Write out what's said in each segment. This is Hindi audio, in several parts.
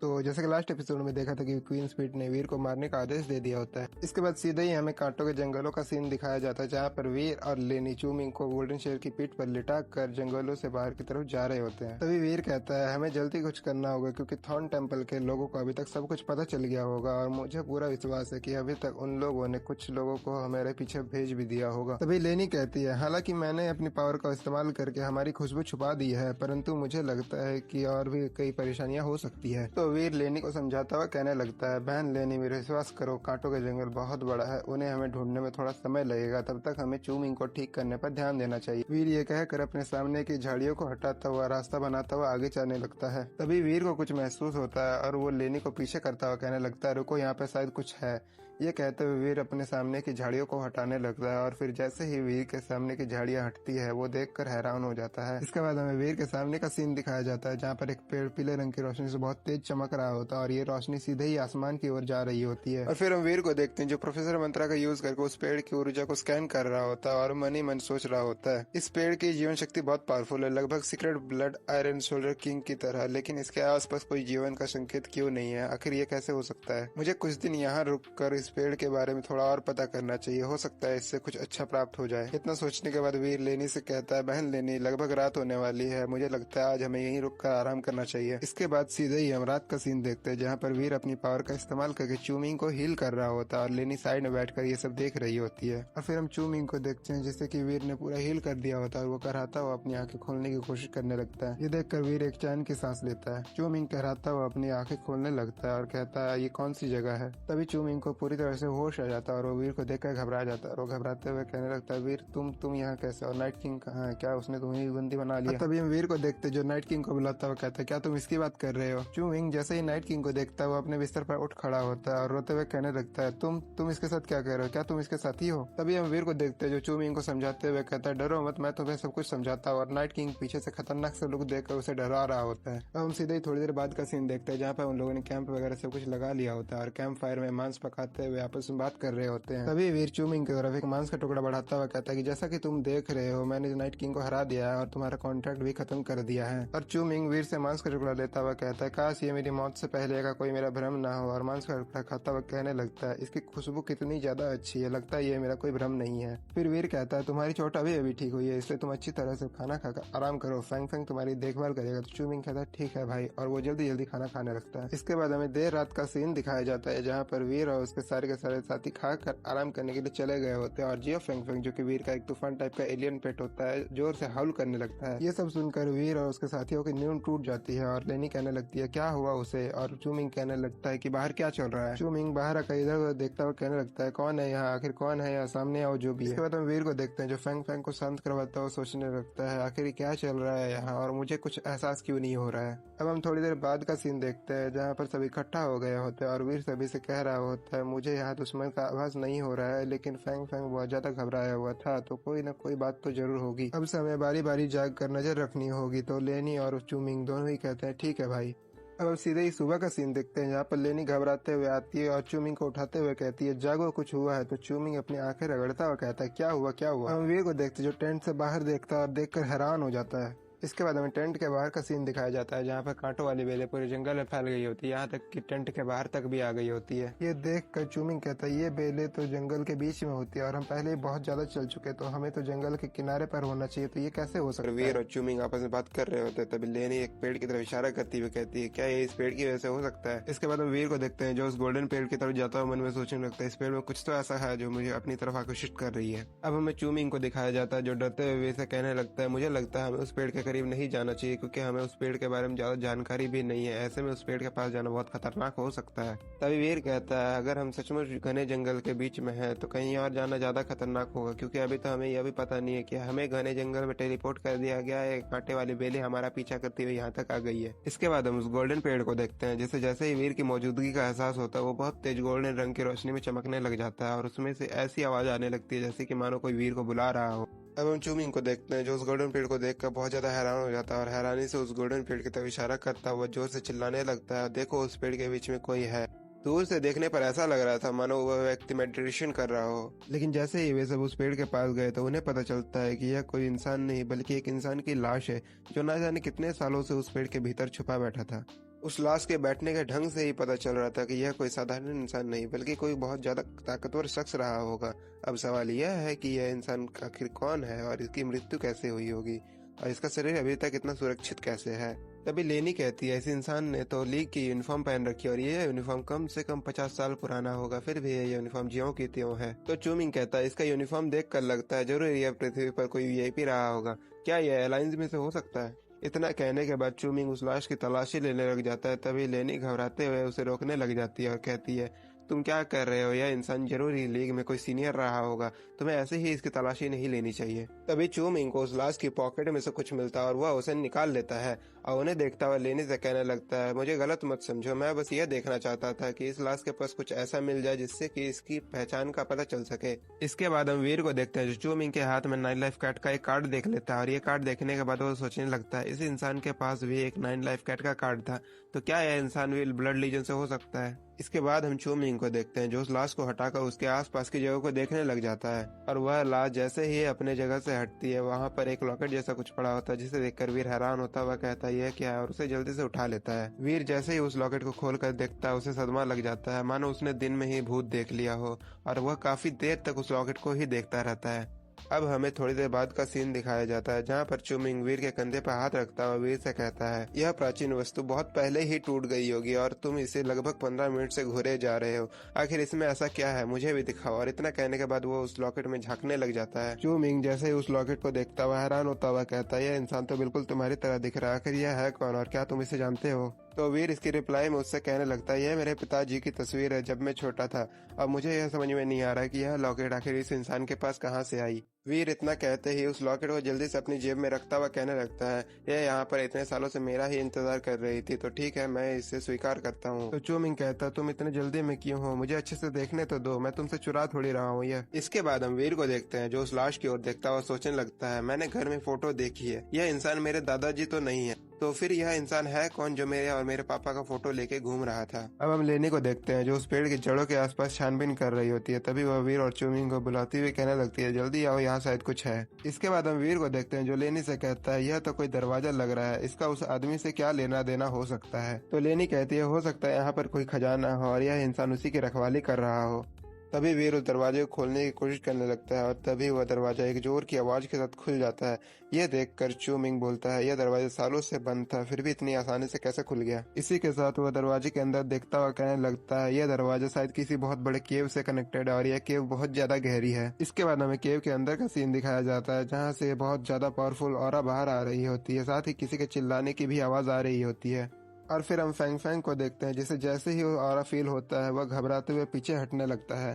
तो जैसे कि लास्ट एपिसोड में देखा था कि क्वीन स्पीड ने वीर को मारने का आदेश दे दिया होता है। इसके बाद सीधे ही हमें कांटों के जंगलों का सीन दिखाया जाता है, जहाँ पर वीर और लेनी चूमिंग को गोल्डन शेर की पीठ पर लिटा कर जंगलों से बाहर की तरफ जा रहे होते हैं। तभी वीर कहता है हमें जल्दी कुछ करना होगा क्योंकि थॉर्न टेम्पल के लोगों को अभी तक सब कुछ पता चल गया होगा और मुझे पूरा विश्वास है कि अभी तक उन लोगों ने कुछ लोगों को हमारे पीछे भेज भी दिया होगा। तभी लेनी कहती है हालांकि मैंने अपनी पावर का इस्तेमाल करके हमारी खुशबू छुपा दी है, परंतु मुझे लगता है कि और भी कई परेशानियां हो सकती है। तो वीर लेनी को समझाता हुआ कहने लगता है बहन लेनी मेरे विश्वास करो, कांटों का जंगल बहुत बड़ा है, उन्हें हमें ढूंढने में थोड़ा समय लगेगा, तब तक हमें चूमिंग को ठीक करने पर ध्यान देना चाहिए। वीर ये कहकर अपने सामने की झाड़ियों को हटाता हुआ रास्ता बनाता हुआ आगे चलने लगता है। तभी वीर को कुछ महसूस होता है और वो लेनी को पीछे करता हुआ कहने लगता है रुको, यहाँ पे शायद कुछ है। ये कहते हुए वीर अपने सामने की झाड़ियों को हटाने लगता है और फिर जैसे ही वीर के सामने की झाड़ियां हटती है वो देखकर हैरान हो जाता है। इसके बाद हमें वीर के सामने का सीन दिखाया जाता है, जहाँ पर एक पेड़ पीले रंग की रोशनी से बहुत तेज चमक रहा होता है और ये रोशनी सीधे ही आसमान की ओर जा रही होती है। और फिर हम वीर को देखते हैं जो प्रोफेसर मंत्रा का यूज करके उस पेड़ की ऊर्जा को स्कैन कर रहा होता है और मन ही मन सोच रहा होता है इस पेड़ की जीवन शक्ति बहुत पावरफुल है, लगभग secret blood iron shoulder king की तरह, लेकिन इसके आसपास कोई जीवन का संकेत क्यों नहीं है? आखिर ये कैसे हो सकता है? मुझे कुछ दिन यहाँ रुक कर इस पेड़ के बारे में थोड़ा और पता करना चाहिए, हो सकता है इससे कुछ अच्छा प्राप्त हो जाए। इतना सोचने के बाद वीर लेनी से कहता है बहन लेनी लगभग रात होने वाली है, मुझे लगता है आज हमें यहीं रुक कर आराम करना चाहिए। इसके बाद सीधे ही हम रात का सीन देखते हैं, जहाँ पर वीर अपनी पावर का इस्तेमाल करके चूमिंग को हील कर रहा होता है और लेनी साइड में बैठकर ये सब देख रही होती है। और फिर हम चूमिंग को देखते हैं जिससे कि वीर ने पूरा हील कर दिया होता है और वो कराता हुआ अपनी आंखें खोलने की कोशिश करने लगता है। ये देखकर वीर एक चैन की सांस लेता है। चूमिंग कराता हुआ अपनी आंखें खोलने लगता है और कहता है ये कौन सी जगह है? तभी चूमिंग को पूरी तरह से होश आ जाता है और वो वीर को देखकर घबरा जाता है और वो घबराते हुए कहने लगता है वीर तुम यहाँ कैसे, और नाइट किंग कहाँ है? क्या उसने तुम्हें बंदी बना लिया? तभी हम वीर को देखते जो नाइट किंग को बुलाता हुआ कहता है क्या तुम इसकी बात कर रहे हो? चूमिंग जैसे ही नाइट किंग को देखता है वो अपने बिस्तर पर उठ खड़ा होता है और रोते हुए कहने लगता है तुम इसके साथ क्या कर रहे हो? क्या तुम इसके साथी हो? तभी हम वीर को देखते जो चूमिंग को समझाते हुए कहता है डरो मत, मैं तुम्हें सब कुछ समझाता हूँ। और नाइट किंग पीछे से खतरनाक से लुक देखकर उसे डरा रहा होता है। अब हम सीधे ही थोड़ी देर बाद का सीन देखते हैं, जहाँ पर उन लोगों ने कैंप वगैरह सब कुछ लगा लिया होता है और कैंप फायर में मांस पकाते हुए आपस में बात कर रहे होते हैं। तभी वीर चूमिंग की तरफ एक मांस का टुकड़ा बढ़ाता हुआ कहता है कि जैसा कि तुम देख रहे हो मैंने नाइट किंग को हरा दिया है और तुम्हारा कॉन्ट्रैक्ट भी खत्म कर दिया है। और चूमिंग वीर से मांस का टुकड़ा लेता हुआ कहता है काश ये मेरी मौत से पहले का कोई मेरा भ्रम ना हो। और मांस का टुकड़ा खाता हुआ कहने लगता है इसकी खुशबू कितनी ज्यादा अच्छी है, लगता है ये मेरा कोई भ्रम नहीं है। फिर वीर कहता है तुम्हारी चोट अभी ठीक हुई है, इसलिए तुम अच्छी तरह से खाना खाकर आराम करो, फैंग फैंग तुम्हारी देखभाल करेगा। तो चूमिंग कहता है ठीक है भाई, और वो जल्दी जल्दी खाना खाने लगता है। इसके बाद हमें देर रात का सीन दिखाया जाता है, जहाँ पर वीर और उसके सारे के सारे साथी खाकर आराम करने के लिए चले गए होते हैं और जियो फेंग फेंग जो कि वीर का एक तूफान टाइप का एलियन पेट होता है जोर से हाउल करने लगता है। ये सब सुनकर वीर और उसके साथियों की नींद टूट जाती है और लेनी कहने लगती है क्या हुआ उसे, और चूमिंग कहने लगता है कि बाहर क्या चल रहा है। चूमिंग बाहर आकर इधर उधर देखता हुआ कहने लगता है कौन है यहाँ, आखिर कौन है यहाँ, सामने आओ जो भी है। इसके बाद हम वीर को देखते हैं जो फेंग फेंग को शांत करवाता हुआ सोचने लगता है आखिर क्या चल रहा है यहाँ और मुझे कुछ एहसास क्यों नहीं हो रहा है। अब हम थोड़ी देर बाद का सीन देखते हैं, जहाँ पर सभी इकट्ठा हो गए होते हैं और वीर सभी से कह रहा होता है मुझे यहाँ दुश्मन का आभास नहीं हो रहा है, लेकिन फेंग फेंग बहुत ज्यादा घबराया हुआ था, तो कोई न कोई बात तो जरूर होगी। अब से हमें बारी बारी जाग कर नजर रखनी होगी। तो लेनी और चूमिंग दोनों ही कहते हैं ठीक है भाई। अब सीधे ही सुबह का सीन देखते हैं, जहाँ पर लेनी घबराते हुए आती है और चूमिंग को उठाते हुए कहती है जागो कुछ हुआ है। तो चूमिंग अपनी आंखें रगड़ता हुआ कहता है क्या हुआ क्या हुआ। हम वीर को देखते जो टेंट से बाहर देखता है और देखकर हैरान हो जाता है। इसके बाद हमें टेंट के बाहर का सीन दिखाया जाता है, जहाँ पर कांटों वाली बेलें पूरे जंगल में फैल गई होती है, यहाँ तक कि टेंट के बाहर तक भी आ गई होती है। ये देखकर चूमिंग कहता है ये बेलें तो जंगल के बीच में होती है और हम पहले ही बहुत ज्यादा चल चुके, तो हमें तो जंगल के किनारे पर होना चाहिए, तो ये कैसे हो सकता है। वीर और चूमिंग आपस में बात कर रहे होते हैं, तभी लेनी एक पेड़ की तरफ इशारा करती हुई कहती है क्या ये इस पेड़ की वजह से हो सकता है। इसके बाद हम वीर को देखते हैं जो उस गोल्डन पेड़ की तरफ जाता हुआ मन में सोचने लगता है इस पेड़ में कुछ तो ऐसा है जो मुझे अपनी तरफ आकर्षित कर रही है। अब हमें चूमिंग को दिखाया जाता है जो डरते हुए से कहने लगता है मुझे लगता है हमें उस पेड़ के करीब नहीं जाना चाहिए क्योंकि हमें उस पेड़ के बारे में ज्यादा जानकारी भी नहीं है, ऐसे में उस पेड़ के पास जाना बहुत खतरनाक हो सकता है। तभी वीर कहता है अगर हम सचमुच घने जंगल के बीच में हैं तो कहीं और जाना ज्यादा खतरनाक होगा, क्योंकि अभी तो हमें यह भी पता नहीं है कि हमें घने जंगल में टेलीपोर्ट कर दिया गया है, कांटे वाली बेलें हमारा पीछा करते हुए यहाँ तक आ गई है। इसके बाद हम उस गोल्डन पेड़ को देखते हैं, जिसे जैसे ही वीर की मौजूदगी का एहसास होता है वो बहुत तेज गोल्डन रंग की रोशनी में चमकने लग जाता है और उसमें से ऐसी आवाज आने लगती है जैसे कि मानो कोई वीर को बुला रहा हो। अब हम चूमिंग को देखते हैं जो उस गोल्डन पेड़ को देखकर बहुत ज्यादा हैरान हो जाता है और हैरानी से उस गोल्डन पेड़ की तरफ इशारा करता हुआ जोर से चिल्लाने लगता है देखो उस पेड़ के बीच में कोई है। दूर से देखने पर ऐसा लग रहा था मानो वह व्यक्ति मेडिटेशन कर रहा हो, लेकिन जैसे ही वे सब उस पेड़ के पास गए तो उन्हें पता चलता है कि यह कोई इंसान नहीं बल्कि एक इंसान की लाश है जो ना जाने कितने सालों से उस पेड़ के भीतर छुपा बैठा था। उस लाश के बैठने के ढंग से ही पता चल रहा था कि यह कोई साधारण इंसान नहीं बल्कि कोई बहुत ज्यादा ताकतवर शख्स रहा होगा। अब सवाल यह है कि यह इंसान आखिर कौन है और इसकी मृत्यु कैसे हुई होगी और इसका शरीर अभी तक इतना सुरक्षित कैसे है। तभी लेनी कहती है इस इंसान ने तो लीग की यूनिफॉर्म पहन रखी है और यह यूनिफॉर्म कम से कम 50 साल पुराना होगा, फिर भी यह यूनिफॉर्म ज्यों की त्यों है। तो चूमिंग कहता है इसका यूनिफॉर्म देख कर लगता है जरूर यह पृथ्वी पर कोई वीआईपी रहा होगा, क्या यह एयरलाइंस में से हो सकता है। इतना कहने के बाद चूमिंग उस लाश की तलाशी लेने लग जाता है। तभी लेनी घबराते हुए उसे रोकने लग जाती है और कहती है तुम क्या कर रहे हो, यह इंसान जरूर ही लीग में कोई सीनियर रहा होगा, तुम्हें ऐसे ही इसकी तलाशी नहीं लेनी चाहिए। तभी चूमिंग को उस लाश की पॉकेट में से कुछ मिलता है और वह उसे निकाल लेता है और उन्हें देखता हुआ लेनी से कहने लगता है मुझे गलत मत समझो, मैं बस यह देखना चाहता था कि इस लाश के पास कुछ ऐसा मिल जाए जिससे कि इसकी पहचान का पता चल सके। इसके बाद हम वीर को देखते हैं जो चूमिंग के हाथ में 9 लाइफ कैट का एक कार्ड देख लेता है और ये कार्ड देखने के बाद वो सोचने लगता है इस इंसान के पास भी एक 9 लाइफ कैट का कार्ड था, तो क्या यह इंसान भी ब्लड लीजन से हो सकता है। इसके बाद हम चूमिंग को देखते हैं जो उस लाश को हटाकर उसके आसपास की जगह को देखने लग जाता है और वह लाश जैसे ही अपने जगह से हटती है वहां पर एक लॉकेट जैसा कुछ पड़ा होता है जिसे देखकर वीर हैरान होता है। वह कहता है यह क्या है और उसे जल्दी से उठा लेता है। वीर जैसे ही उस लॉकेट को खोलकर देखता है उसे सदमा लग जाता है, मानो उसने दिन में ही भूत देख लिया हो और वह काफी देर तक उस लॉकेट को ही देखता रहता है। अब हमें थोड़ी देर बाद का सीन दिखाया जाता है जहाँ पर चूमिंग वीर के कंधे पर हाथ रखता हुआ वीर से कहता है यह प्राचीन वस्तु बहुत पहले ही टूट गई होगी और तुम इसे लगभग 15 मिनट से घूरे जा रहे हो, आखिर इसमें ऐसा क्या है, मुझे भी दिखाओ। और इतना कहने के बाद वो उस लॉकेट में झांकने लग जाता है। चूमिंग जैसे ही उस लॉकेट को देखता हुआ हैरान होता हुआ कहता है यह इंसान तो बिल्कुल तुम्हारी तरह दिख रहा है, आखिर यह है कौन और क्या तुम इसे जानते हो। तो वीर इसकी रिप्लाई में उससे कहने लगता है यह मेरे पिताजी की तस्वीर है जब मैं छोटा था, अब मुझे यह समझ में नहीं आ रहा कि यह लॉकेट आखिर इस इंसान के पास कहाँ से आई। वीर इतना कहते ही उस लॉकेट को जल्दी से अपनी जेब में रखता हुआ कहने लगता है यह यहाँ पर इतने सालों से मेरा ही इंतजार कर रही थी, तो ठीक है मैं इसे स्वीकार करता हूँ। तो चूमिंग कहता तुम इतने जल्दी में क्यों हो, मुझे अच्छे से देखने तो दो, मैं तुमसे चुरा थोड़ी रहा हूँ यह। इसके बाद हम वीर को देखते हैं जो उस लाश की ओर देखता हुआ सोचने लगता है मैंने घर में फोटो देखी है, यह इंसान मेरे दादाजी तो नहीं है, तो फिर यह इंसान है कौन जो मेरे और मेरे पापा का फोटो लेके घूम रहा था। अब हम लेनी को देखते हैं जो उस पेड़ की जड़ों के आसपास छानबीन कर रही होती है। तभी वह वीर और चूमिंग को बुलाती हुई कहने लगती है जल्दी आओ यहाँ शायद कुछ है। इसके बाद हम वीर को देखते हैं जो लेनी से कहता है यह तो कोई दरवाजा लग रहा है, इसका उस आदमी से क्या लेना देना हो सकता है। तो लेनी कहती है हो सकता है यहाँ पर कोई खजाना हो और यह इंसान उसी की रखवाली कर रहा हो। तभी वीर उस दरवाजे को खोलने की कोशिश करने लगता है और तभी वह दरवाजा एक जोर की आवाज के साथ खुल जाता है। यह देखकर चूमिंग बोलता है यह दरवाजा सालों से बंद था, फिर भी इतनी आसानी से कैसे खुल गया। इसी के साथ वह दरवाजे के अंदर देखता हुआ कहने लगता है यह दरवाजा शायद किसी बहुत बड़े केव से कनेक्टेड है और यह केव बहुत ज्यादा गहरी है। इसके बाद हमें केव के अंदर का सीन दिखाया जाता है जहाँ से बहुत ज्यादा पावरफुल ऑरा बाहर आ रही होती है, साथ ही किसी के चिल्लाने की भी आवाज आ रही होती है। और फिर हम फैंग फैंग को देखते हैं जिसे जैसे ही वो ऑरा फील होता है वह घबराते हुए पीछे हटने लगता है।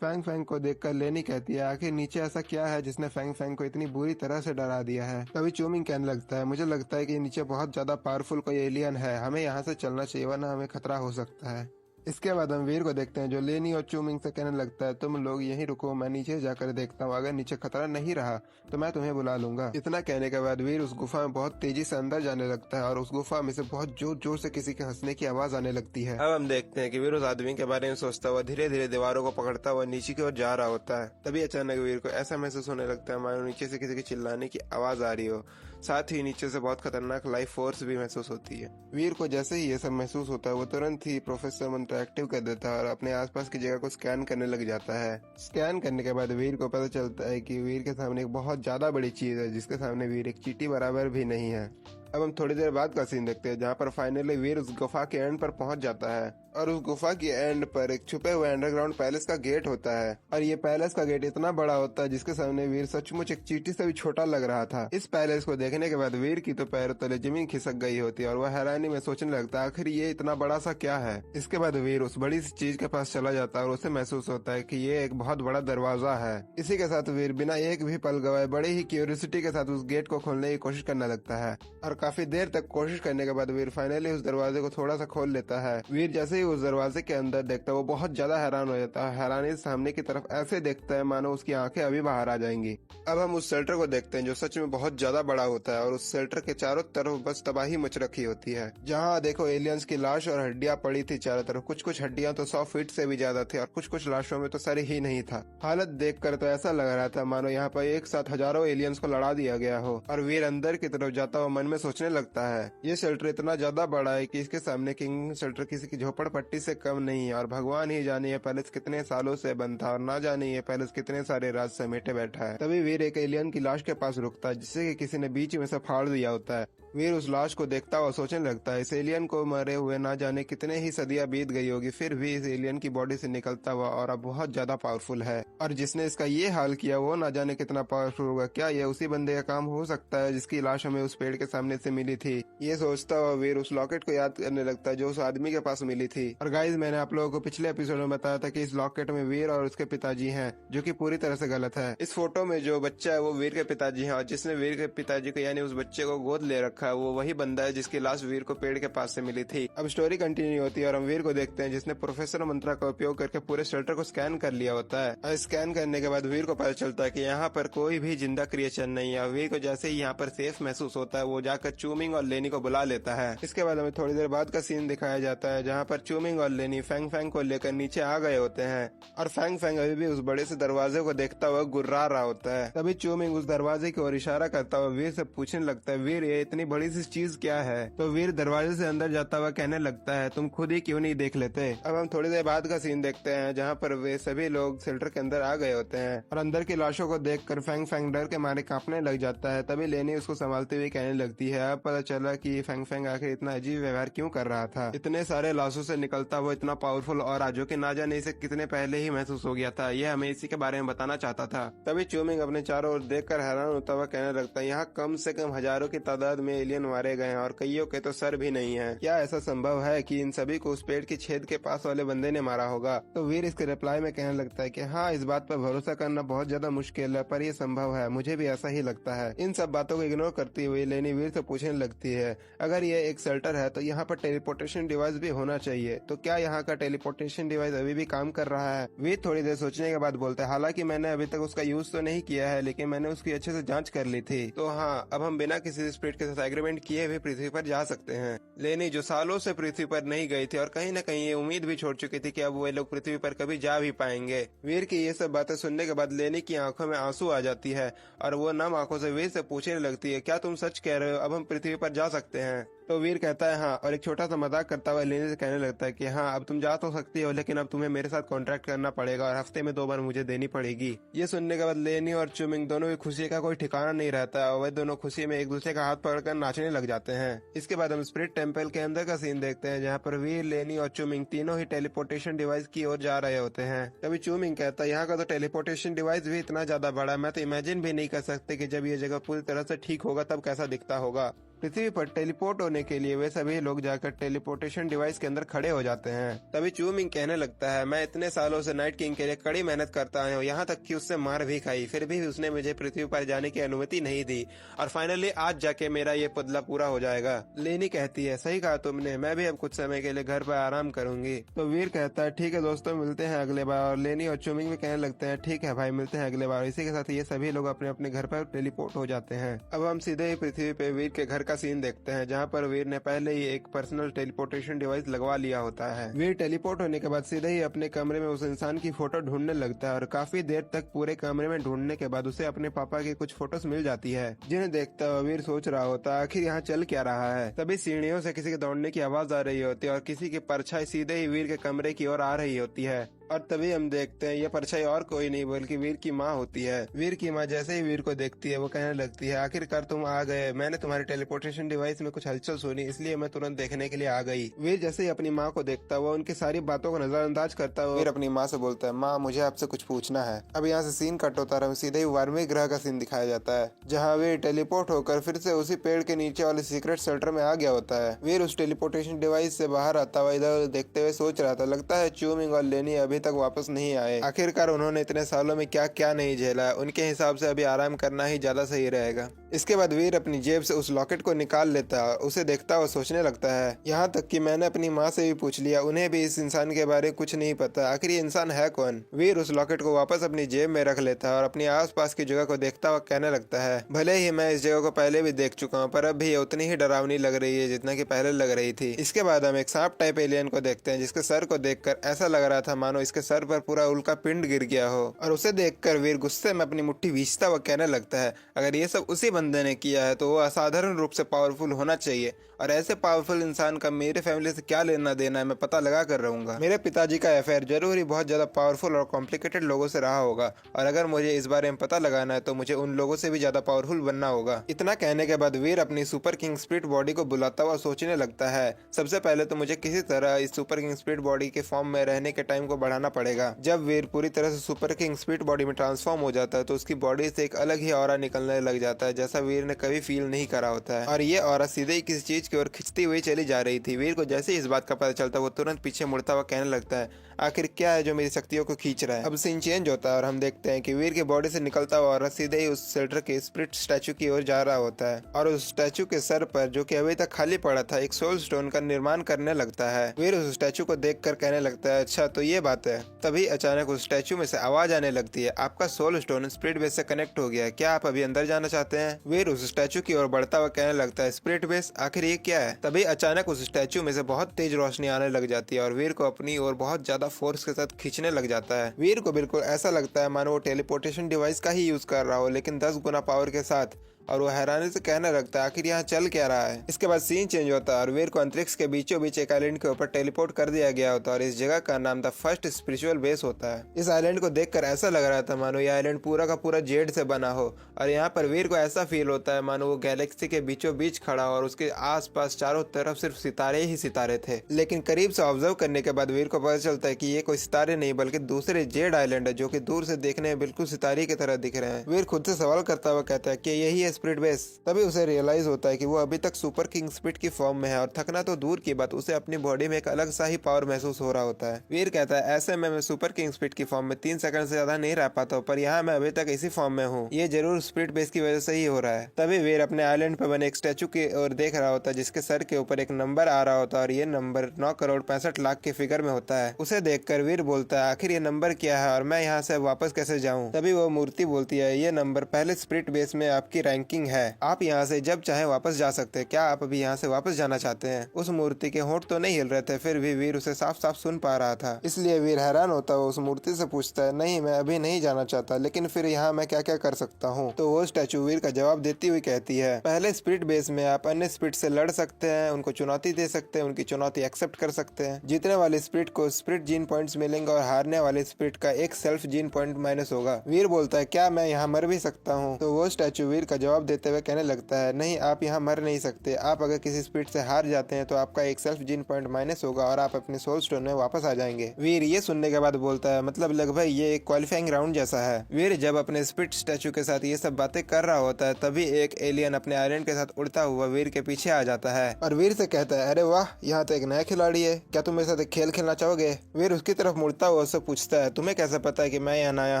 फैंग फैंग को देखकर लेनी कहती है आखिर नीचे ऐसा क्या है जिसने फैंग फैंग को इतनी बुरी तरह से डरा दिया है। तभी चूमिंग कहने लगता है मुझे लगता है कि नीचे बहुत ज्यादा पावरफुल कोई एलियन है, हमें यहाँ से चलना चाहिए वरना हमें खतरा हो सकता है। इसके बाद हम वीर को देखते हैं जो लेनी और चूमिंग से कहने लगता है तुम लोग यहीं रुको, मैं नीचे जाकर देखता हूँ, अगर नीचे खतरा नहीं रहा तो मैं तुम्हें बुला लूंगा। इतना कहने के बाद वीर उस गुफा में बहुत तेजी से अंदर जाने लगता है और उस गुफा में से बहुत जोर जोर से किसी के हंसने की आवाज आने लगती है। अब हम देखते हैं कि वीर उस आदमी के बारे में सोचता हुआ धीरे धीरे दीवारों को पकड़ता हुआ नीचे की ओर जा रहा होता है। तभी अचानक वीर को ऐसा महसूस होने लगता है मानो नीचे से किसी के चिल्लाने की आवाज आ रही हो, साथ ही नीचे से बहुत खतरनाक लाइफ फोर्स भी महसूस होती है। वीर को जैसे ही ये सब महसूस होता है वो तुरंत ही प्रोफेसर मंत्र एक्टिव कर देता है और अपने आसपास की जगह को स्कैन करने लग जाता है। स्कैन करने के बाद वीर को पता चलता है कि वीर के सामने एक बहुत ज्यादा बड़ी चीज है जिसके सामने वीर एक चींटी बराबर भी नहीं है। अब हम थोड़ी देर बाद का सीन देखते हैं जहाँ पर फाइनली वीर उस गुफा के एंड पर पहुंच जाता है और उस गुफा के एंड पर एक छुपे हुए अंडरग्राउंड पैलेस का गेट होता है और ये पैलेस का गेट इतना बड़ा होता है जिसके सामने वीर सचमुच एक चींटी से भी छोटा लग रहा था। इस पैलेस को देखने के बाद वीर की तो पैरों तले जमीन खिसक गई होती है और वह हैरानी में सोचने लगता है आखिर ये इतना बड़ा सा क्या है। इसके बाद वीर उस बड़ी सी चीज के पास चला जाता है और उसे महसूस होता है कि ये एक बहुत बड़ा दरवाजा है। इसी के साथ वीर बिना एक भी पल गवाए बड़े ही क्यूरियोसिटी के साथ उस गेट को खोलने की कोशिश करने लगता है और काफी देर तक कोशिश करने के बाद वीर फाइनली उस दरवाजे को थोड़ा सा खोल लेता है। वीर जैसे ही उस दरवाजे के अंदर देखता है वो बहुत ज्यादा हैरान हो जाता है, हैरानी से सामने की तरफ ऐसे देखता है मानो उसकी आंखें अभी बाहर आ जाएंगी। अब हम उस शेल्टर को देखते हैं जो सच में बहुत ज्यादा बड़ा होता है और उस शेल्टर के चारों तरफ बस तबाही मच रखी होती है। जहाँ देखो एलियंस की लाश और हड्डियां पड़ी थी चारों तरफ, कुछ हड्डियां तो 100 फीट से भी ज्यादा थी और कुछ लाशों में तो सर ही नहीं था। हालत देखकर तो ऐसा लग रहा था मानो यहाँ पर एक साथ हजारों एलियंस को लड़ा दिया गया हो। और वीर अंदर की तरफ जाता हुआ मन में सोचने सोचने लगता है ये शेल्टर इतना ज्यादा बड़ा है कि इसके सामने किंग शेल्टर किसी की झोपड़पट्टी से कम नहीं है और भगवान ही जाने ये पैलेस कितने सालों से बंद था और ना जाने ये पैलेस कितने सारे राज समेटे बैठा है। तभी वीर एक एलियन की लाश के पास रुकता है जिसे कि किसी ने बीच में से फाड़ दिया होता है। वीर उस लाश को देखता हुआ सोचने लगता है इस एलियन को मरे हुए ना जाने कितने ही सदियां बीत गई होगी, फिर भी इस एलियन की बॉडी से निकलता हुआ और अब बहुत ज्यादा पावरफुल है और जिसने इसका ये हाल किया वो ना जाने कितना पावरफुल होगा। क्या ये उसी बंदे का काम हो सकता है जिसकी लाश हमें उस पेड़ के सामने से मिली थी? ये सोचता हुआ वीर उस लॉकेट को याद करने लगता है जो उस आदमी के पास मिली थी। और गाइज मैंने आप लोगों को पिछले एपिसोड में बताया था कि इस लॉकेट में वीर और उसके पिताजी हैं, जो कि पूरी तरह से गलत है। इस फोटो में जो बच्चा है वो वीर के पिताजी है और जिसने वीर के पिताजी को यानी उस बच्चे को गोद ले रखा है वो वही बंदा है जिसकी लाश वीर को पेड़ के पास से मिली थी। अब स्टोरी कंटिन्यू होती है और हम वीर को देखते हैं जिसने प्रोफेसर मंत्रा का उपयोग करके पूरे शेल्टर को स्कैन कर लिया होता है। और स्कैन करने के बाद वीर को पता चलता है कि यहाँ पर कोई भी जिंदा क्रिएशन नहीं है। वीर को जैसे ही यहाँ पर सेफ महसूस होता है वो जाकर चूमिंग और लेनी को बुला लेता है। इसके बाद हमें थोड़ी देर बाद का सीन दिखाया जाता है जहाँ पर चूमिंग और लेनी फैंग फैंग को लेकर नीचे आ गए होते हैं और फैंग फैंग अभी भी उस बड़े से दरवाजे को देखता हुआ गुर्रा रहा होता है। तभी चूमिंग उस दरवाजे की ओर इशारा करता हुआ वीर से पूछने लगता है वीर ये इतनी बड़ी सी चीज क्या है? तो वीर दरवाजे से अंदर जाता हुआ कहने लगता है तुम खुद ही क्यों नहीं देख लेते? अब हम थोड़ी देर बाद का सीन देखते हैं जहाँ पर वे सभी लोग शेल्टर के अंदर आ गए होते हैं और अंदर की लाशों को देखकर फैंग फैंग डर के मारे कांपने लग जाता है। तभी लेनी उसको संभालते हुए कहने लगती है अब पता चला कि फैंग फैंग आखिर इतना अजीब व्यवहार क्यों कर रहा था। इतने सारे लाशों से निकलता हुआ इतना पावरफुल और जो कि ना जाने इसे कितने पहले ही महसूस हो गया था, यह हमें इसी के बारे में बताना चाहता था। तभी चूमिंग अपने चारों ओर देखकर हैरान होता हुआ कहने लगता है यहाँ कम से कम हजारों की तादाद में एलियन मारे गए हैं और कईयों के तो सर भी नहीं है। क्या ऐसा संभव है कि इन सभी को उस पेड़ की छेद के पास वाले बंदे ने मारा होगा? तो वीर इसके रिप्लाई में कहने लगता है कि हाँ इस बात पर भरोसा करना बहुत ज्यादा मुश्किल है पर यह संभव है, मुझे भी ऐसा ही लगता है। इन सब बातों को इग्नोर करती हुई लेनी वीर से पूछने लगती है अगर ये एक शेल्टर है तो यहाँ पर टेलीपोर्टेशन डिवाइस भी होना चाहिए, तो क्या यहाँ का टेलीपोर्टेशन डिवाइस अभी भी काम कर रहा है? वीर थोड़ी देर सोचने के बाद बोलता है हालांकि मैंने अभी तक उसका यूज तो नहीं किया है लेकिन मैंने उसकी अच्छे से जांच कर ली थी, तो हाँ अब हम बिना किसी स्पिरिट के साथ एग्रीमेंट किए हुए पृथ्वी पर जा सकते हैं। लेनी जो सालों से पृथ्वी पर नहीं गई थी और कहीं न कहीं ये उम्मीद भी छोड़ चुकी थी कि अब वे लोग पृथ्वी पर कभी जा भी पाएंगे। वीर की ये सब बातें सुनने के बाद लेनी की आंखों में आंसू आ जाती है और वो नम आंखों से वीर से पूछने लगती है क्या तुम सच कह रहे हो, अब हम पृथ्वी पर जा सकते हैं? तो वीर कहता है हाँ और एक छोटा सा मजाक करता हुआ लेनी से कहने लगता है कि हाँ अब तुम जा तो सकती हो लेकिन अब तुम्हें मेरे साथ कॉन्ट्रैक्ट करना पड़ेगा और हफ्ते में 2 बार मुझे देनी पड़ेगी। ये सुनने के बाद लेनी और चुमिंग दोनों की खुशी का कोई ठिकाना नहीं रहता और वे दोनों खुशी में एक दूसरे का हाथ पकड़कर नाचने लग जाते हैं। इसके बाद हम स्पिरिट टेम्पल के अंदर का सीन देखते हैं जहाँ पर वीर, लेनी और चुमिंग तीनों ही टेलीपोर्टेशन डिवाइस की ओर जा रहे होते हैं। तभी चुमिंग कहता है यहाँ का तो टेलीपोर्टेशन डिवाइस भी इतना ज्यादा बड़ा मैं तो इमेजिन भी नहीं कर सकते कि जब ये जगह पूरी तरह से ठीक होगा तब कैसा दिखता होगा। पृथ्वी पर टेलीपोर्ट होने के लिए वे सभी लोग जाकर टेलीपोर्टेशन डिवाइस के अंदर खड़े हो जाते हैं। तभी चूमिंग कहने लगता है मैं इतने सालों से नाइट किंग के लिए कड़ी मेहनत करता हूँ, यहाँ तक कि उससे मार भी खाई, फिर भी उसने मुझे पृथ्वी पर जाने की अनुमति नहीं दी और फाइनली आज जाके मेरा ये पुतला पूरा हो जाएगा। लेनी कहती है सही कहा तुमने, मैं भी अब कुछ समय के लिए घर पर आराम करूंगी। तो वीर कहता है ठीक है दोस्तों मिलते हैं अगले बार, और लेनी और चूमिंग भी कहने लगते हैं ठीक है भाई मिलते हैं अगले बार। इसी के साथ ये सभी लोग अपने अपने घर पर टेलीपोर्ट हो जाते हैं। अब हम सीधे ही पृथ्वी पे वीर के घर का सीन देखते हैं जहाँ पर वीर ने पहले ही एक पर्सनल टेलीपोर्टेशन डिवाइस लगवा लिया होता है। वीर टेलीपोर्ट होने के बाद सीधे ही अपने कमरे में उस इंसान की फोटो ढूंढने लगता है और काफी देर तक पूरे कमरे में ढूंढने के बाद उसे अपने पापा की कुछ फोटोज मिल जाती है जिन्हें देखता हुआ वीर सोच रहा होता है आखिर यहाँ चल क्या रहा है। तभी सीढ़ियों से किसी के दौड़ने की आवाज आ रही होती है और किसी की परछाई सीधे ही वीर के कमरे की ओर आ रही होती है और तभी हम देखते हैं यह परछाई और कोई नहीं बल्कि वीर की माँ होती है। वीर की माँ जैसे ही वीर को देखती है वो कहने लगती है आखिरकार तुम आ गए, मैंने तुम्हारे टेलीपोर्टेशन डिवाइस में कुछ हलचल सुनी इसलिए मैं तुरंत देखने के लिए आ गई। वीर जैसे ही अपनी माँ को देखता हुआ उनकी सारी बातों को नजरअंदाज करता हुआ वीर अपनी माँ से बोलता है माँ मुझे आपसे कुछ पूछना है। अब यहाँ से सीन कट होता है, सीधे ही 12वें ग्रह का सीन दिखाया जाता है जहाँ वीर टेलीपोर्ट होकर फिर से उसी पेड़ के नीचे वाले सीक्रेट शेल्टर में आ गया होता है। वीर उस टेलीपोर्टेशन डिवाइस से बाहर आता हुआ इधर देखते हुए सोच रहा था लगता है चूमिंग और लेनी अभी तक वापस नहीं आए, आखिरकार उन्होंने इतने सालों में क्या क्या नहीं झेला, उनके हिसाब से अभी आराम करना ही ज्यादा सही रहेगा। इसके बाद वीर अपनी जेब से उस लॉकेट को निकाल लेता है, उसे देखता हुआ सोचने लगता है यहाँ तक कि मैंने अपनी माँ से भी पूछ लिया, उन्हें भी इस इंसान के बारे में कुछ नहीं पता, आखिर ये इंसान है कौन। वीर उस लॉकेट को वापस अपनी जेब में रख लेता है और अपनी आसपास की जगह को देखता हुआ कहने लगता है भले ही मैं इस जगह को पहले भी देख चुका हूँ पर अब भी ये उतनी ही डरावनी लग रही है जितना कि पहले लग रही थी। इसके बाद हम एक सांप टाइप एलियन को देखते हैं जिसके सर को देखकर ऐसा लग रहा था मानो इसके सर पर पूरा उल्का पिंड गिर गया हो। और उसे देखकर वीर गुस्से में अपनी मुट्ठी भींचता हुआ कहने लगता है, अगर ये सब उसी बंदे ने किया है तो वो असाधारण रूप से पावरफुल होना चाहिए, और ऐसे पावरफुल इंसान का मेरे फैमिली से क्या लेना देना है मैं पता लगा कर रहूंगा। मेरे पिताजी का अफेयर जरूर ही बहुत ज्यादा पावरफुल और कॉम्प्लिकेटेड लोगों से रहा होगा, और अगर मुझे इस बारे में पता लगाना है तो मुझे उन लोगों से भी ज्यादा पावरफुल बनना होगा। इतना कहने के बाद वीर अपनी सुपर किंग स्पिरिट बॉडी को बुलाता हुआ सोचने लगता है, सबसे पहले तो मुझे किसी तरह इस सुपर किंग स्पिरिट बॉडी के फॉर्म में रहने के टाइम को बढ़ाना पड़ेगा। जब वीर पूरी तरह से सुपर किंग स्पिरिट बॉडी में ट्रांसफॉर्म हो जाता है तो उसकी बॉडी से एक अलग ही ऑरा निकलने लग जाता है, जैसा वीर ने कभी फील नहीं करा होता है। और ये ऑरा सीधे ही किसी चीज की ओर खिंचती हुई चली जा रही थी। वीर को जैसे ही इस बात का पता चलता है वो तुरंत पीछे मुड़ता हुआ कहने लगता है, आखिर क्या है जो मेरी शक्तियों को खींच रहा है। अब सीन चेंज होता है और हम देखते हैं कि वीर के बॉडी से निकलता हुआ औरत सीधे ही उस शेल्टर के स्पिरिट स्टैचू की ओर जा रहा होता है, और उस स्टैचू के सर पर, जो कि अभी तक खाली पड़ा था, एक सोल स्टोन का निर्माण करने लगता है। वीर उस स्टैचू को देखकर कहने लगता है, अच्छा तो ये बात है। तभी अचानक उस स्टैचू में से आवाज आने लगती है, आपका सोल स्टोन स्पिरिट बेस से कनेक्ट हो गया है, क्या आप अभी अंदर जाना चाहते हैं। वीर उस स्टैचू की ओर बढ़ता हुआ कहने लगता है, स्पिरिट बेस, आखिर ये क्या है। तभी अचानक उस स्टैचू में से बहुत तेज रोशनी आने लग जाती है और वीर को अपनी ओर बहुत ज्यादा फोर्स के साथ खींचने लग जाता है। वीर को बिल्कुल ऐसा लगता है मानो वो टेलीपोर्टेशन डिवाइस का ही यूज कर रहा हो, लेकिन 10 गुना पावर के साथ, और वो हैरानी से कहने लगता है, आखिर यहाँ चल क्या रहा है। इसके बाद सीन चेंज होता है और वीर को अंतरिक्ष के बीचों बीच एक आइलैंड के ऊपर टेलीपोर्ट कर दिया गया होता है, और इस जगह का नाम द फर्स्ट स्पिरिचुअल बेस होता है। इस आइलैंड को देखकर ऐसा लग रहा था मानो ये आइलैंड पूरा का पूरा जेड से बना हो, और यहाँ पर वीर को ऐसा फील होता है मानो वो गैलेक्सी के बीचों बीच खड़ा और उसके आस पास चारों तरफ सिर्फ सितारे ही सितारे थे। लेकिन करीब से ऑब्जर्व करने के बाद वीर को पता चलता है कि ये कोई सितारे नहीं बल्कि दूसरे जेड आइलैंड है, जो कि दूर से देखने में बिल्कुल सितारे की तरह दिख रहे हैं। वीर खुद से सवाल करता हुआ कहता है कि यही है स्पिरिट बेस। तभी उसे रियलाइज होता है कि वो अभी तक सुपर किंग स्पिरिट की फॉर्म में है, और थकना तो दूर की बात, उसे अपनी बॉडी में एक अलग सा ही पावर महसूस हो रहा होता है। वीर कहता है, ऐसे में मैं सुपर किंग स्पिरिट की फॉर्म में 3 सेकंड से ज्यादा नहीं रह पाता हूँ, पर यहाँ मैं अभी तक इसी फॉर्म में हूँ, ये जरूर स्पिरिट बेस की वजह से ही हो रहा है। तभी वीर अपने आइलैंड पर बने एक स्टैचू की ओर देख रहा होता है, जिसके सर के ऊपर एक नंबर आ रहा होता है, और ये नंबर 9,65,00,000 के फिगर में होता है। उसे देखकर वीर बोलता है, आखिर ये नंबर क्या है और मैं यहाँ से वापस कैसे जाऊँ। तभी वो मूर्ति बोलती है, ये नंबर पहले स्पिरिट बेस में आपकी रैंकिंग है, आप यहाँ से जब चाहे वापस जा सकते हैं, क्या आप अभी यहाँ से वापस जाना चाहते हैं। उस मूर्ति के होंठ तो नहीं हिल रहे थे, फिर भी वीर उसे साफ साफ सुन पा रहा था, इसलिए वीर हैरान होता हुआ उस मूर्ति से पूछता है, नहीं मैं अभी नहीं जाना चाहता, लेकिन फिर यहाँ मैं क्या क्या कर सकता हूँ। तो वो स्टैचू वीर का जवाब देती हुई कहती है, पहले स्पिरिट बेस में आप अन्य स्पिरिट से लड़ सकते हैं, उनको चुनौती दे सकते हैं, उनकी चुनौती एक्सेप्ट कर सकते हैं। जीतने वाले स्पिरिट को स्पिरिट जीन पॉइंट्स मिलेंगे और हारने वाले स्पिरिट का एक सेल्फ जीन पॉइंट माइनस होगा। वीर बोलता है, क्या मैं यहाँ मर भी सकता हूँ। तो वो स्टैचू वीर का जवाब देते हुए कहने लगता है, नहीं आप यहाँ मर नहीं सकते, आप अगर किसी स्पिरिट से हार जाते हैं तो आपका एक सेल्फ जीन पॉइंट माइनस होगा और आप अपने सोल स्टोन में वापस आ जाएंगे। वीर ये सुनने के बाद बोलता है, मतलब लगभग ये एक क्वालिफाइंग राउंड जैसा है। वीर जब अपने स्पिरिट स्टैचू के साथ ये सब बातें कर रहा होता है, तभी एक एलियन अपने आइलैंड के साथ उड़ता हुआ वीर के पीछे आ जाता है और वीर से कहता है, अरे वाह, यहाँ तो एक नया खिलाड़ी है, क्या तुम मेरे साथ एक खेल खेलना चाहोगे। वीर उसकी तरफ मुड़ता हुआ उससे पूछता है, तुम्हें कैसे पता है कि मैं यहाँ नया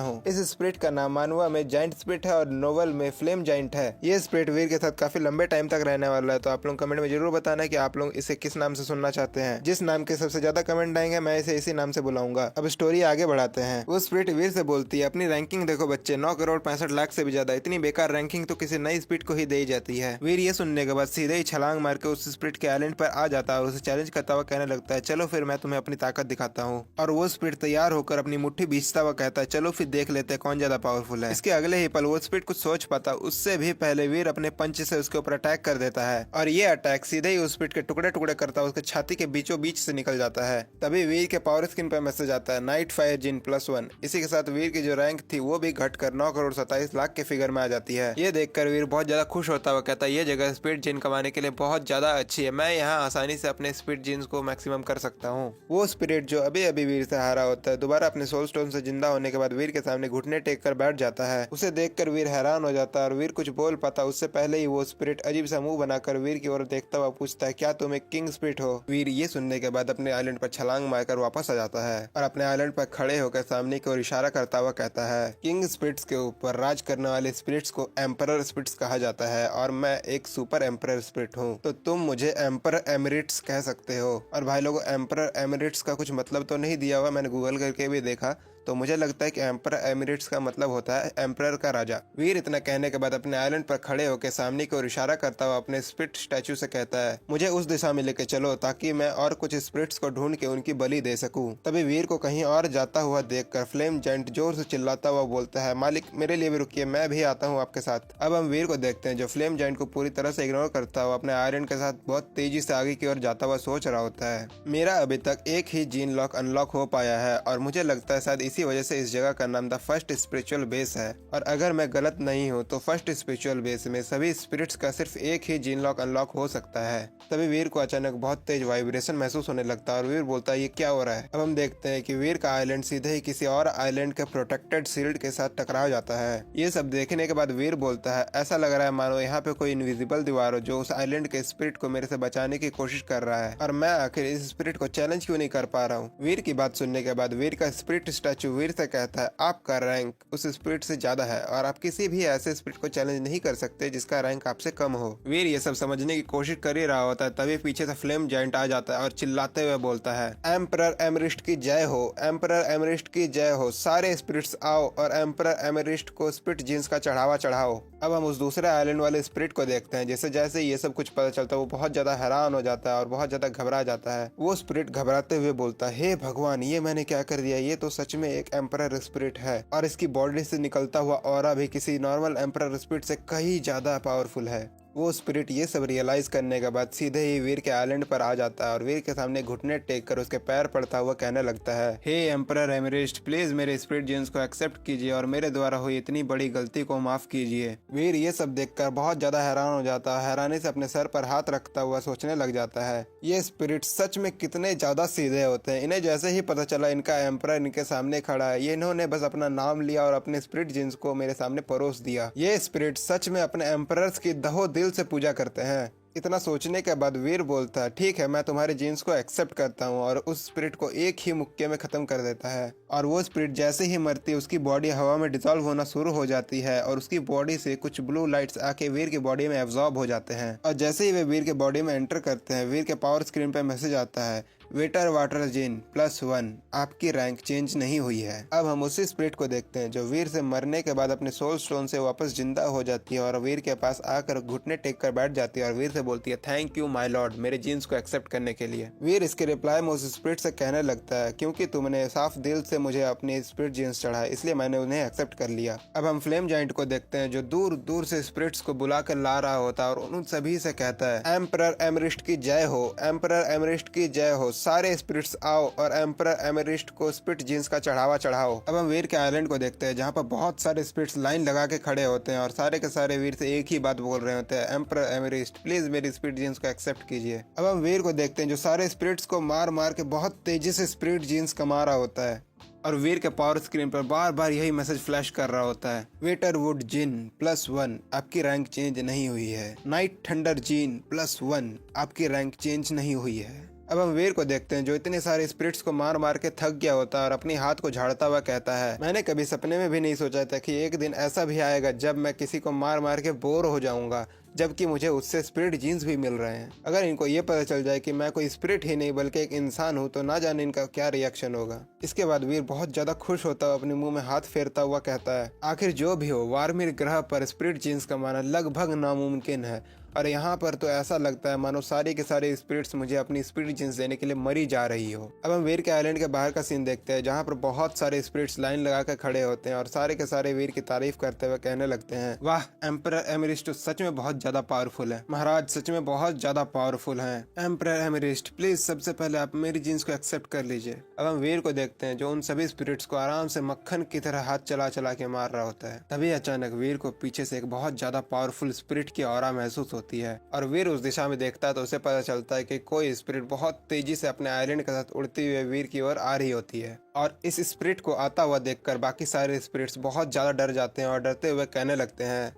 हूँ। इस स्पिरिट का नाम मानवा में जाइंट स्पिरिट है और नोवेल में फ्लेम जाइंट है। ये स्पिरिट वीर के साथ काफी लंबे टाइम तक रहने वाला है, तो आप लोग कमेंट में जरूर बताना है कि आप लोग इसे किस नाम से सुनना चाहते हैं। जिस नाम के सबसे ज्यादा कमेंट आएंगे मैं इसे इसी नाम से बुलाऊंगा। अब स्टोरी आगे बढ़ाते हैं। वो स्पिरिट वीर से बोलती है, अपनी रैंकिंग देखो बच्चे, 9,65,00,000 से भी ज्यादा, इतनी बेकार रैंकिंग तो किसी नई स्पिरिट को ही दी जाती है। वीर ये सुनने के बाद सीधे ही छलांग मार के उस स्पिरिट के आइलैंड पर आ जाता है और उसे चैलेंज करता हुआ कहने लगता है, चलो फिर मैं तुम्हें अपनी ताकत दिखाता हूँ। और वो स्पिरिट तैयार होकर अपनी मुट्ठी भींचता हुआ कहता है, चलो फिर देख लेते हैं कौन ज्यादा पावरफुल है। इसके अगले ही पल वो स्पिरिट कुछ सोच पाता उससे भी पहले वीर अपने पंच से उसके ऊपर अटैक कर देता है, और ये अटैक सीधे ही उस स्पिरिट के टुकड़े टुकड़े करता उसके छाती के बीचों बीच से निकल जाता है। तभी वीर के पावर स्क्रीन पर मैसेज आता है, नाइट फायर जिन +1। इसी के साथ वीर की जो रैंक थी वो भी घटकर 9,27,00,000 के फिगर में आ जाती है। ये देखकर वीर बहुत ज्यादा खुश होता हुआ कहता है, ये जगह स्पिरिट जिन कमाने के लिए बहुत ज्यादा अच्छी है, मैं यहाँ आसानी से अपने स्पिरिट जिन्स को मैक्सिमम कर सकता हूँ। वो स्पिरिट जो अभी अभी वीर से हारा होता है, दोबारा अपने सोल स्टोन से जिंदा होने के बाद वीर के सामने घुटने टेक कर बैठ जाता है। उसे देखकर वीर हैरान हो जाता है और वीर कुछ बोल पाता उससे पहले ही वो स्पिरिट अजीब सा मुंह बनाकर वीर की ओर देखता हुआ पूछता है, क्या तुम एक किंग स्पिरिट हो। वीर ये सुनने के बाद अपने आइलैंड पर छलांग मारकर वापस आ जाता है और अपने आइलैंड पर खड़े होकर सामने की ओर इशारा करता हुआ कहता है, किंग स्पिरिट्स के ऊपर राज करने वाले स्पिरिट्स को एम्परर स्पिरिट्स कहा जाता है और मैं एक सुपर एम्परर स्पिरिट हूँ, तो तुम मुझे एम्परर एमिरेट्स कह सकते हो। और भाई लोगों, एम्परर एमिरेट्स का कुछ मतलब तो नहीं दिया हुआ, मैंने गूगल करके भी देखा, तो मुझे लगता है कि एम्पर एमिरेट्स का मतलब होता है एम्परर का राजा। वीर इतना कहने के बाद अपने आइलैंड पर खड़े होकर सामने की ओर इशारा करता हुआ अपने स्पिरिट स्टैचू से कहता है, मुझे उस दिशा में लेके चलो ताकि मैं और कुछ स्पिरिट्स को ढूंढ के उनकी बलि दे सकूं। तभी वीर को कहीं और जाता हुआ देखकर फ्लेम जायंट जोर से चिल्लाता हुआ बोलता है, मालिक मेरे लिए भी रुकिए, मैं भी आता हूँ आपके साथ। अब हम वीर को देखते हैं जो फ्लेम जायंट को पूरी तरह से इग्नोर करता हुआ अपने आयरन के साथ बहुत तेजी से आगे की ओर जाता हुआ सोच रहा होता है। मेरा अभी तक एक ही जीन लॉक अनलॉक हो पाया है और मुझे लगता है शायद इसी वजह से इस जगह का नाम द फर्स्ट स्पिरिचुअल बेस है। और अगर मैं गलत नहीं हूँ तो फर्स्ट स्पिरिचुअल बेस में सभी स्पिरिट्स का सिर्फ एक ही जीन लॉक अनलॉक हो सकता है। तभी वीर को अचानक बहुत तेज वाइब्रेशन महसूस होने लगता है और वीर बोलता है, ये क्या हो रहा है। अब हम देखते हैं कि वीर का आइलैंड सीधे ही किसी और आइलैंड के प्रोटेक्टेड शील्ड के साथ टकरा जाता है। ये सब देखने के बाद वीर बोलता है, ऐसा लग रहा है मानो यहाँ पे कोई इनविजिबल दीवार हो जो उस आइलैंड के स्पिरिट को मेरे से बचाने की कोशिश कर रहा है और मैं आखिर इस स्पिरिट को चैलेंज क्यों नहीं कर पा रहा हूँ। वीर की बात सुनने के बाद वीर का स्पिरिट स्टैचू वीर से कहता है, आपका रैंक उस स्पिरिट से ज्यादा है और आप किसी भी ऐसे स्पिरिट को चैलेंज नहीं कर सकते जिसका रैंक आपसे कम हो। वीर ये सब समझने की कोशिश कर ही रहा होता है तभी पीछे से फ्लेम जायंट आ जाता है और चिल्लाते हुए बोलता है, एम्परर एमरिस्ट की जय हो, एम्परर एमरिस्ट की जय हो, सारे स्पिरिट्स आओ और एम्परर एमरिस्ट को स्पिरिट जीन्स का चढ़ावा चढ़ाओ। अब हम उस दूसरे आइलैंड वाले स्पिरिट को देखते हैं। जैसे जैसे ये सब कुछ पता चलता है वो बहुत ज्यादा हैरान हो जाता है और बहुत ज्यादा घबरा जाता है। वो स्पिरिट घबराते हुए बोलता है, हे भगवान ये मैंने क्या कर दिया, ये तो सच में एक एम्परर स्पिरिट है और इसकी बॉडी से निकलता हुआ ऑरा भी किसी नॉर्मल एम्परर स्पिरिट से कहीं ज्यादा पावरफुल है। वो स्पिरिट ये सब रियलाइज करने के बाद सीधे ही वीर के आइलैंड पर आ जाता है और वीर के सामने घुटने टेक कर उसके पैर पड़ता हुआ कहने लगता है, हे एम्परर एमरिस्ट प्लीज मेरे स्पिरिट जीन्स को एक्सेप्ट कीजिए और मेरे द्वारा हुई इतनी बड़ी गलती को माफ कीजिए। वीर ये सब देखकर बहुत ज्यादा हैरान हो जाता है, हैरानी से अपने सर पर हाथ रखता हुआ सोचने लग जाता है, ये स्पिरिट सच में कितने ज्यादा सीधे होते हैं। इन्हें जैसे ही पता चला इनका एम्परर इनके सामने खड़ा है, ये इन्होंने बस अपना नाम लिया और अपने स्पिरिट जीन्स को मेरे सामने परोस दिया। ये स्पिरिट सच में अपने एम्परर्स की दहो दिल से पूजा करते हैं। इतना सोचने के बाद वीर बोलता है, ठीक है मैं तुम्हारे जीन्स को एक्सेप्ट करता हूँ और उस स्पिरिट को एक ही मुक्के में खत्म कर देता है। और वो स्पिरिट जैसे ही मरती है उसकी बॉडी हवा में डिसॉल्व होना शुरू हो जाती है और उसकी बॉडी से कुछ ब्लू लाइट्स आके वीर की बॉडी में एब्जॉर्ब हो जाते हैं। और जैसे ही वे वीर के बॉडी में एंटर करते हैं वीर के पावर स्क्रीन पे मैसेज आता है, वेटर वाटर जीन +1 आपकी रैंक चेंज नहीं हुई है। अब हम उसी स्पिरिट को देखते हैं जो वीर से मरने के बाद अपने सोल स्टोन से वापस जिंदा हो जाती है और वीर के पास आकर घुटने टेक कर बैठ जाती है और वीर से बोलती है, थैंक यू माय लॉर्ड मेरे जीन्स को एक्सेप्ट करने के लिए। वीर इसके रिप्लाई में उस स्पिरिट से कहने लगता है, क्योंकि तुमने साफ दिल से मुझे अपनी स्पिरिट जीन्स चढ़ाए इसलिए मैंने उन्हें एक्सेप्ट कर लिया। अब हम फ्लेम जाइंट को देखते हैं जो दूर दूर से स्पिरिट्स को बुला कर ला रहा होता है और उन सभी से कहता है, एम्परर एमरिस्ट की जय हो, एम्परर एमरिस्ट की जय हो, सारे स्पिरिट्स आओ और एम्परर एमरिस्ट को स्पिरिट जीन्स का चढ़ावा चढ़ाओ। अब हम वीर के आइलैंड को देखते हैं जहाँ पर बहुत सारे स्पिरिट्स लाइन लगा के खड़े होते हैं और सारे के सारे वीर से एक ही बात बोल रहे होते हैं, एम्परर एमरिस्ट प्लीज मेरी स्पिरिट जीन्स को एक्सेप्ट कीजिए। अब हम वीर को देखते हैं जो सारे स्पिरिट्स को मार मार के बहुत तेजी से स्पिरिट जीन्स कमा रहा होता है और वीर के पावर स्क्रीन पर बार बार यही मैसेज फ्लैश कर रहा होता है, वेटर वुड जिन +1 आपकी रैंक चेंज नहीं हुई है, नाइट थंडर जीन +1 आपकी रैंक चेंज नहीं हुई है। अब हम वीर को देखते हैं जो इतने सारे स्पिरिट्स को मार मार के थक गया होता है और अपनी हाथ को झाड़ता हुआ कहता है, मैंने कभी सपने में भी नहीं सोचा था कि एक दिन ऐसा भी आएगा जब मैं किसी को मार मार के बोर हो जाऊंगा, जबकि मुझे उससे स्पिरिट जीन्स भी मिल रहे हैं। अगर इनको ये पता चल जाए कि मैं कोई स्पिरिट ही नहीं बल्कि एक इंसान हूँ तो ना जाने इनका क्या रिएक्शन होगा। इसके बाद वीर बहुत ज्यादा खुश होता हुआ अपने मुंह में हाथ फेरता हुआ कहता है, आखिर जो भी हो वार्मिर ग्रह पर स्पिरिट जीन्स कमाना लगभग नामुमकिन है और यहाँ पर तो ऐसा लगता है मानो सारे के सारे स्पिरिट्स मुझे अपनी स्पिरिट जीन्स देने के लिए मरी जा रही हो। अब हम वीर के आइलैंड के बाहर का सीन देखते हैं जहाँ पर बहुत सारे स्पिरिट्स लाइन लगा कर खड़े होते हैं और सारे के सारे वीर की तारीफ करते हुए कहने लगते हैं, वाह एम्परर एमरिस्ट सच में बहुत ज्यादा पावरफुल है, महाराज सच में बहुत ज्यादा पावरफुल है। एम्परर एमरिस्ट प्लीज सबसे पहले आप मेरी जीन्स को एक्सेप्ट कर लीजिए। अब हम वीर को देखते हैं जो उन सभी स्पिरिट्स को आराम से मक्खन की तरह हाथ चला चला के मार रहा होता है। तभी अचानक वीर को पीछे से एक बहुत ज्यादा पावरफुल स्पिरिट की ऑरा महसूस होती है और वीर उस दिशा में देखता है तो उसे पता चलता है कि कोई स्पिरिट बहुत तेजी से अपने आइलैंड के साथ उड़ते हुए वीर की ओर आ रही होती है और इस स्पिरिट को आता हुआ देखकर बाकी सारे स्पिरिट्स बहुत ज्यादा डर जाते हैं और डरते हुए कहने लगते हैं,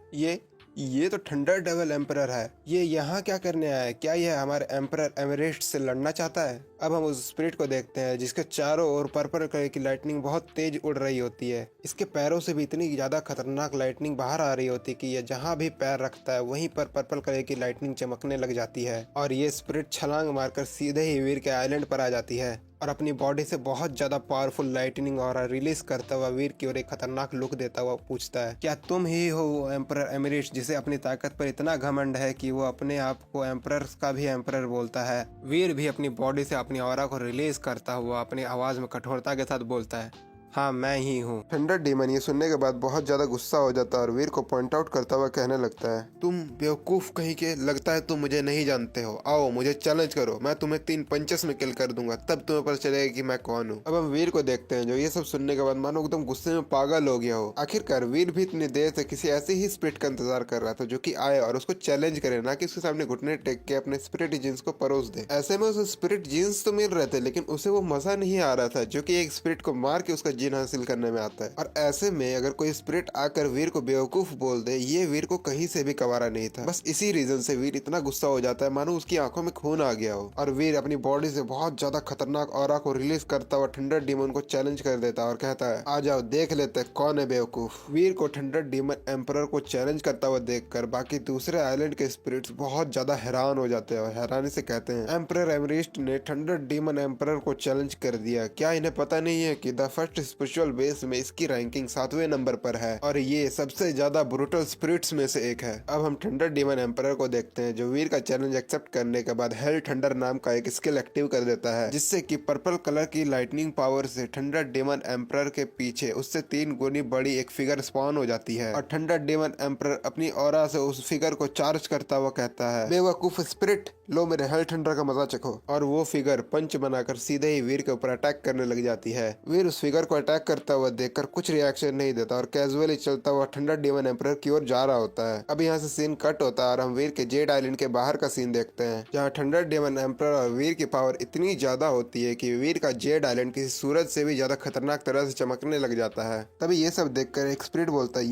ये तो थंडर डेविल एम्परर है, ये यहाँ क्या करने आया है, क्या यह हमारे एम्परर एमरिस्ट से लड़ना चाहता है। अब हम उस स्पिरिट को देखते हैं जिसके चारों ओर पर्पल कलर की लाइटनिंग बहुत तेज उड़ रही होती है। इसके पैरों से भी इतनी ज्यादा खतरनाक लाइटनिंग बाहर आ रही होती है कि यह जहाँ भी पैर रखता है वहीं पर पर्पल कलर की लाइटनिंग चमकने लग जाती है और ये स्पिरिट छलांग मारकर सीधे ही वीर के आइलैंड पर आ जाती है और अपनी बॉडी से बहुत ज्यादा पावरफुल लाइटनिंग और रिलीज करता हुआ वीर की ओर एक खतरनाक लुक देता हुआ पूछता है, क्या तुम ही हो वो एम्परर एमिरिट्स जिसे अपनी ताकत पर इतना घमंड है कि वो अपने आप को एम्परर का भी एम्परर बोलता है। वीर भी अपनी बॉडी से अपनी ऑरा को रिलीज करता हुआ अपनी आवाज में कठोरता के साथ बोलता है, हाँ मैं ही हूँ। थंडर डीमन ये सुनने के बाद बहुत ज्यादा गुस्सा हो जाता है और वीर को पॉइंट आउट करता हुआ कहने लगता है, तुम बेवकूफ कहीं के, लगता है तुम मुझे नहीं जानते हो, आओ मुझे चैलेंज करो, मैं तुम्हें 3 पंचेस में किल कर दूंगा, तब तुम्हें पता चलेगा कि मैं कौन हूँ। अब हम वीर को देखते हैं जो ये सब सुनने के बाद मानो एकदम गुस्से में पागल हो गया हो। आखिरकार वीर भी इतनी देर से किसी ऐसे ही स्पिरिट का इंतजार कर रहा था जो कि आए और उसको चैलेंज करे, ना कि उसके सामने घुटने टेक के अपने स्पिरिट जीन्स को परोस दे। ऐसे में उसे स्पिरिट जीन्स तो मिल रहे थे लेकिन उसे वो मजा नहीं आ रहा था जो कि एक स्पिरिट को मार के उसका जीन हासिल करने में आता है। और ऐसे में अगर कोई स्पिरिट आकर वीर को बेवकूफ बोल दे, ये वीर को कहीं से भी कवारा नहीं था। बस इसी रीजन से वीर इतना गुस्सा हो जाता है मानो उसकी आंखों में खून आ गया हो और वीर अपनी बॉडी से बहुत ज्यादा खतरनाक ऑरा को रिलीज करता हुआ थंडर डीमन को चैलेंज कर देता है और कहता है, आ जाओ देख लेते हैं कौन है बेवकूफ। वीर को थंडर डीमन एम्परर को चैलेंज करता हुआ देखकर बाकी दूसरे आइलैंड के स्पिरिट्स बहुत ज्यादा हैरान हो जाते हैं और हैरानी से कहते हैं, एम्परर एमरिस्ट ने थंडर डीमन एम्परर को चैलेंज कर दिया, क्या इन्हें पता नहीं है कि द फर्स्ट स्पिरिचुअल बेस में इसकी रैंकिंग 7वें नंबर पर है और ये सबसे ज्यादा ब्रूटल स्पिरिट्स में से एक है। अब हम थंडर डीमन एम्परर को देखते हैं जो वीर का चैलेंज एक्सेप्ट करने के बाद हेल थंडर नाम का एक स्किल एक्टिव कर देता है जिससे कि पर्पल कलर की लाइटनिंग पावर से थंडर डीमन एम्परर के पीछे उससे 3 गुनी बड़ी एक फिगर स्पॉन हो जाती है और थंडर डीमन एम्परर अपनी ऑरा से उस फिगर को चार्ज करता हुआ कहता है, बेवकूफ स्पिरिट, लो मेरे हेल थंडर का मजा चखो। और वो फिगर पंच बनाकर सीधे ही वीर के ऊपर अटैक करने लग जाती है। वीर उस फिगर को अटैक करता हुआ देखकर कुछ रिएक्शन नहीं देता और कैजुअली चलता हुआ थंडर डीमन एम्परर की ओर जा रहा होता है। अब यहाँ से सीन कट होता है और हम वीर के जेड आइलैंड के बाहर का सीन देखते हैं जहाँ थंडर डीमन एम्परर और वीर की पावर इतनी ज्यादा होती है कि वीर का जेड आइलैंड किसी सूरज से भी ज्यादा खतरनाक तरह से चमकने लग जाता है। तभी ये सब देखकर एक स्पिरिट बोलता है,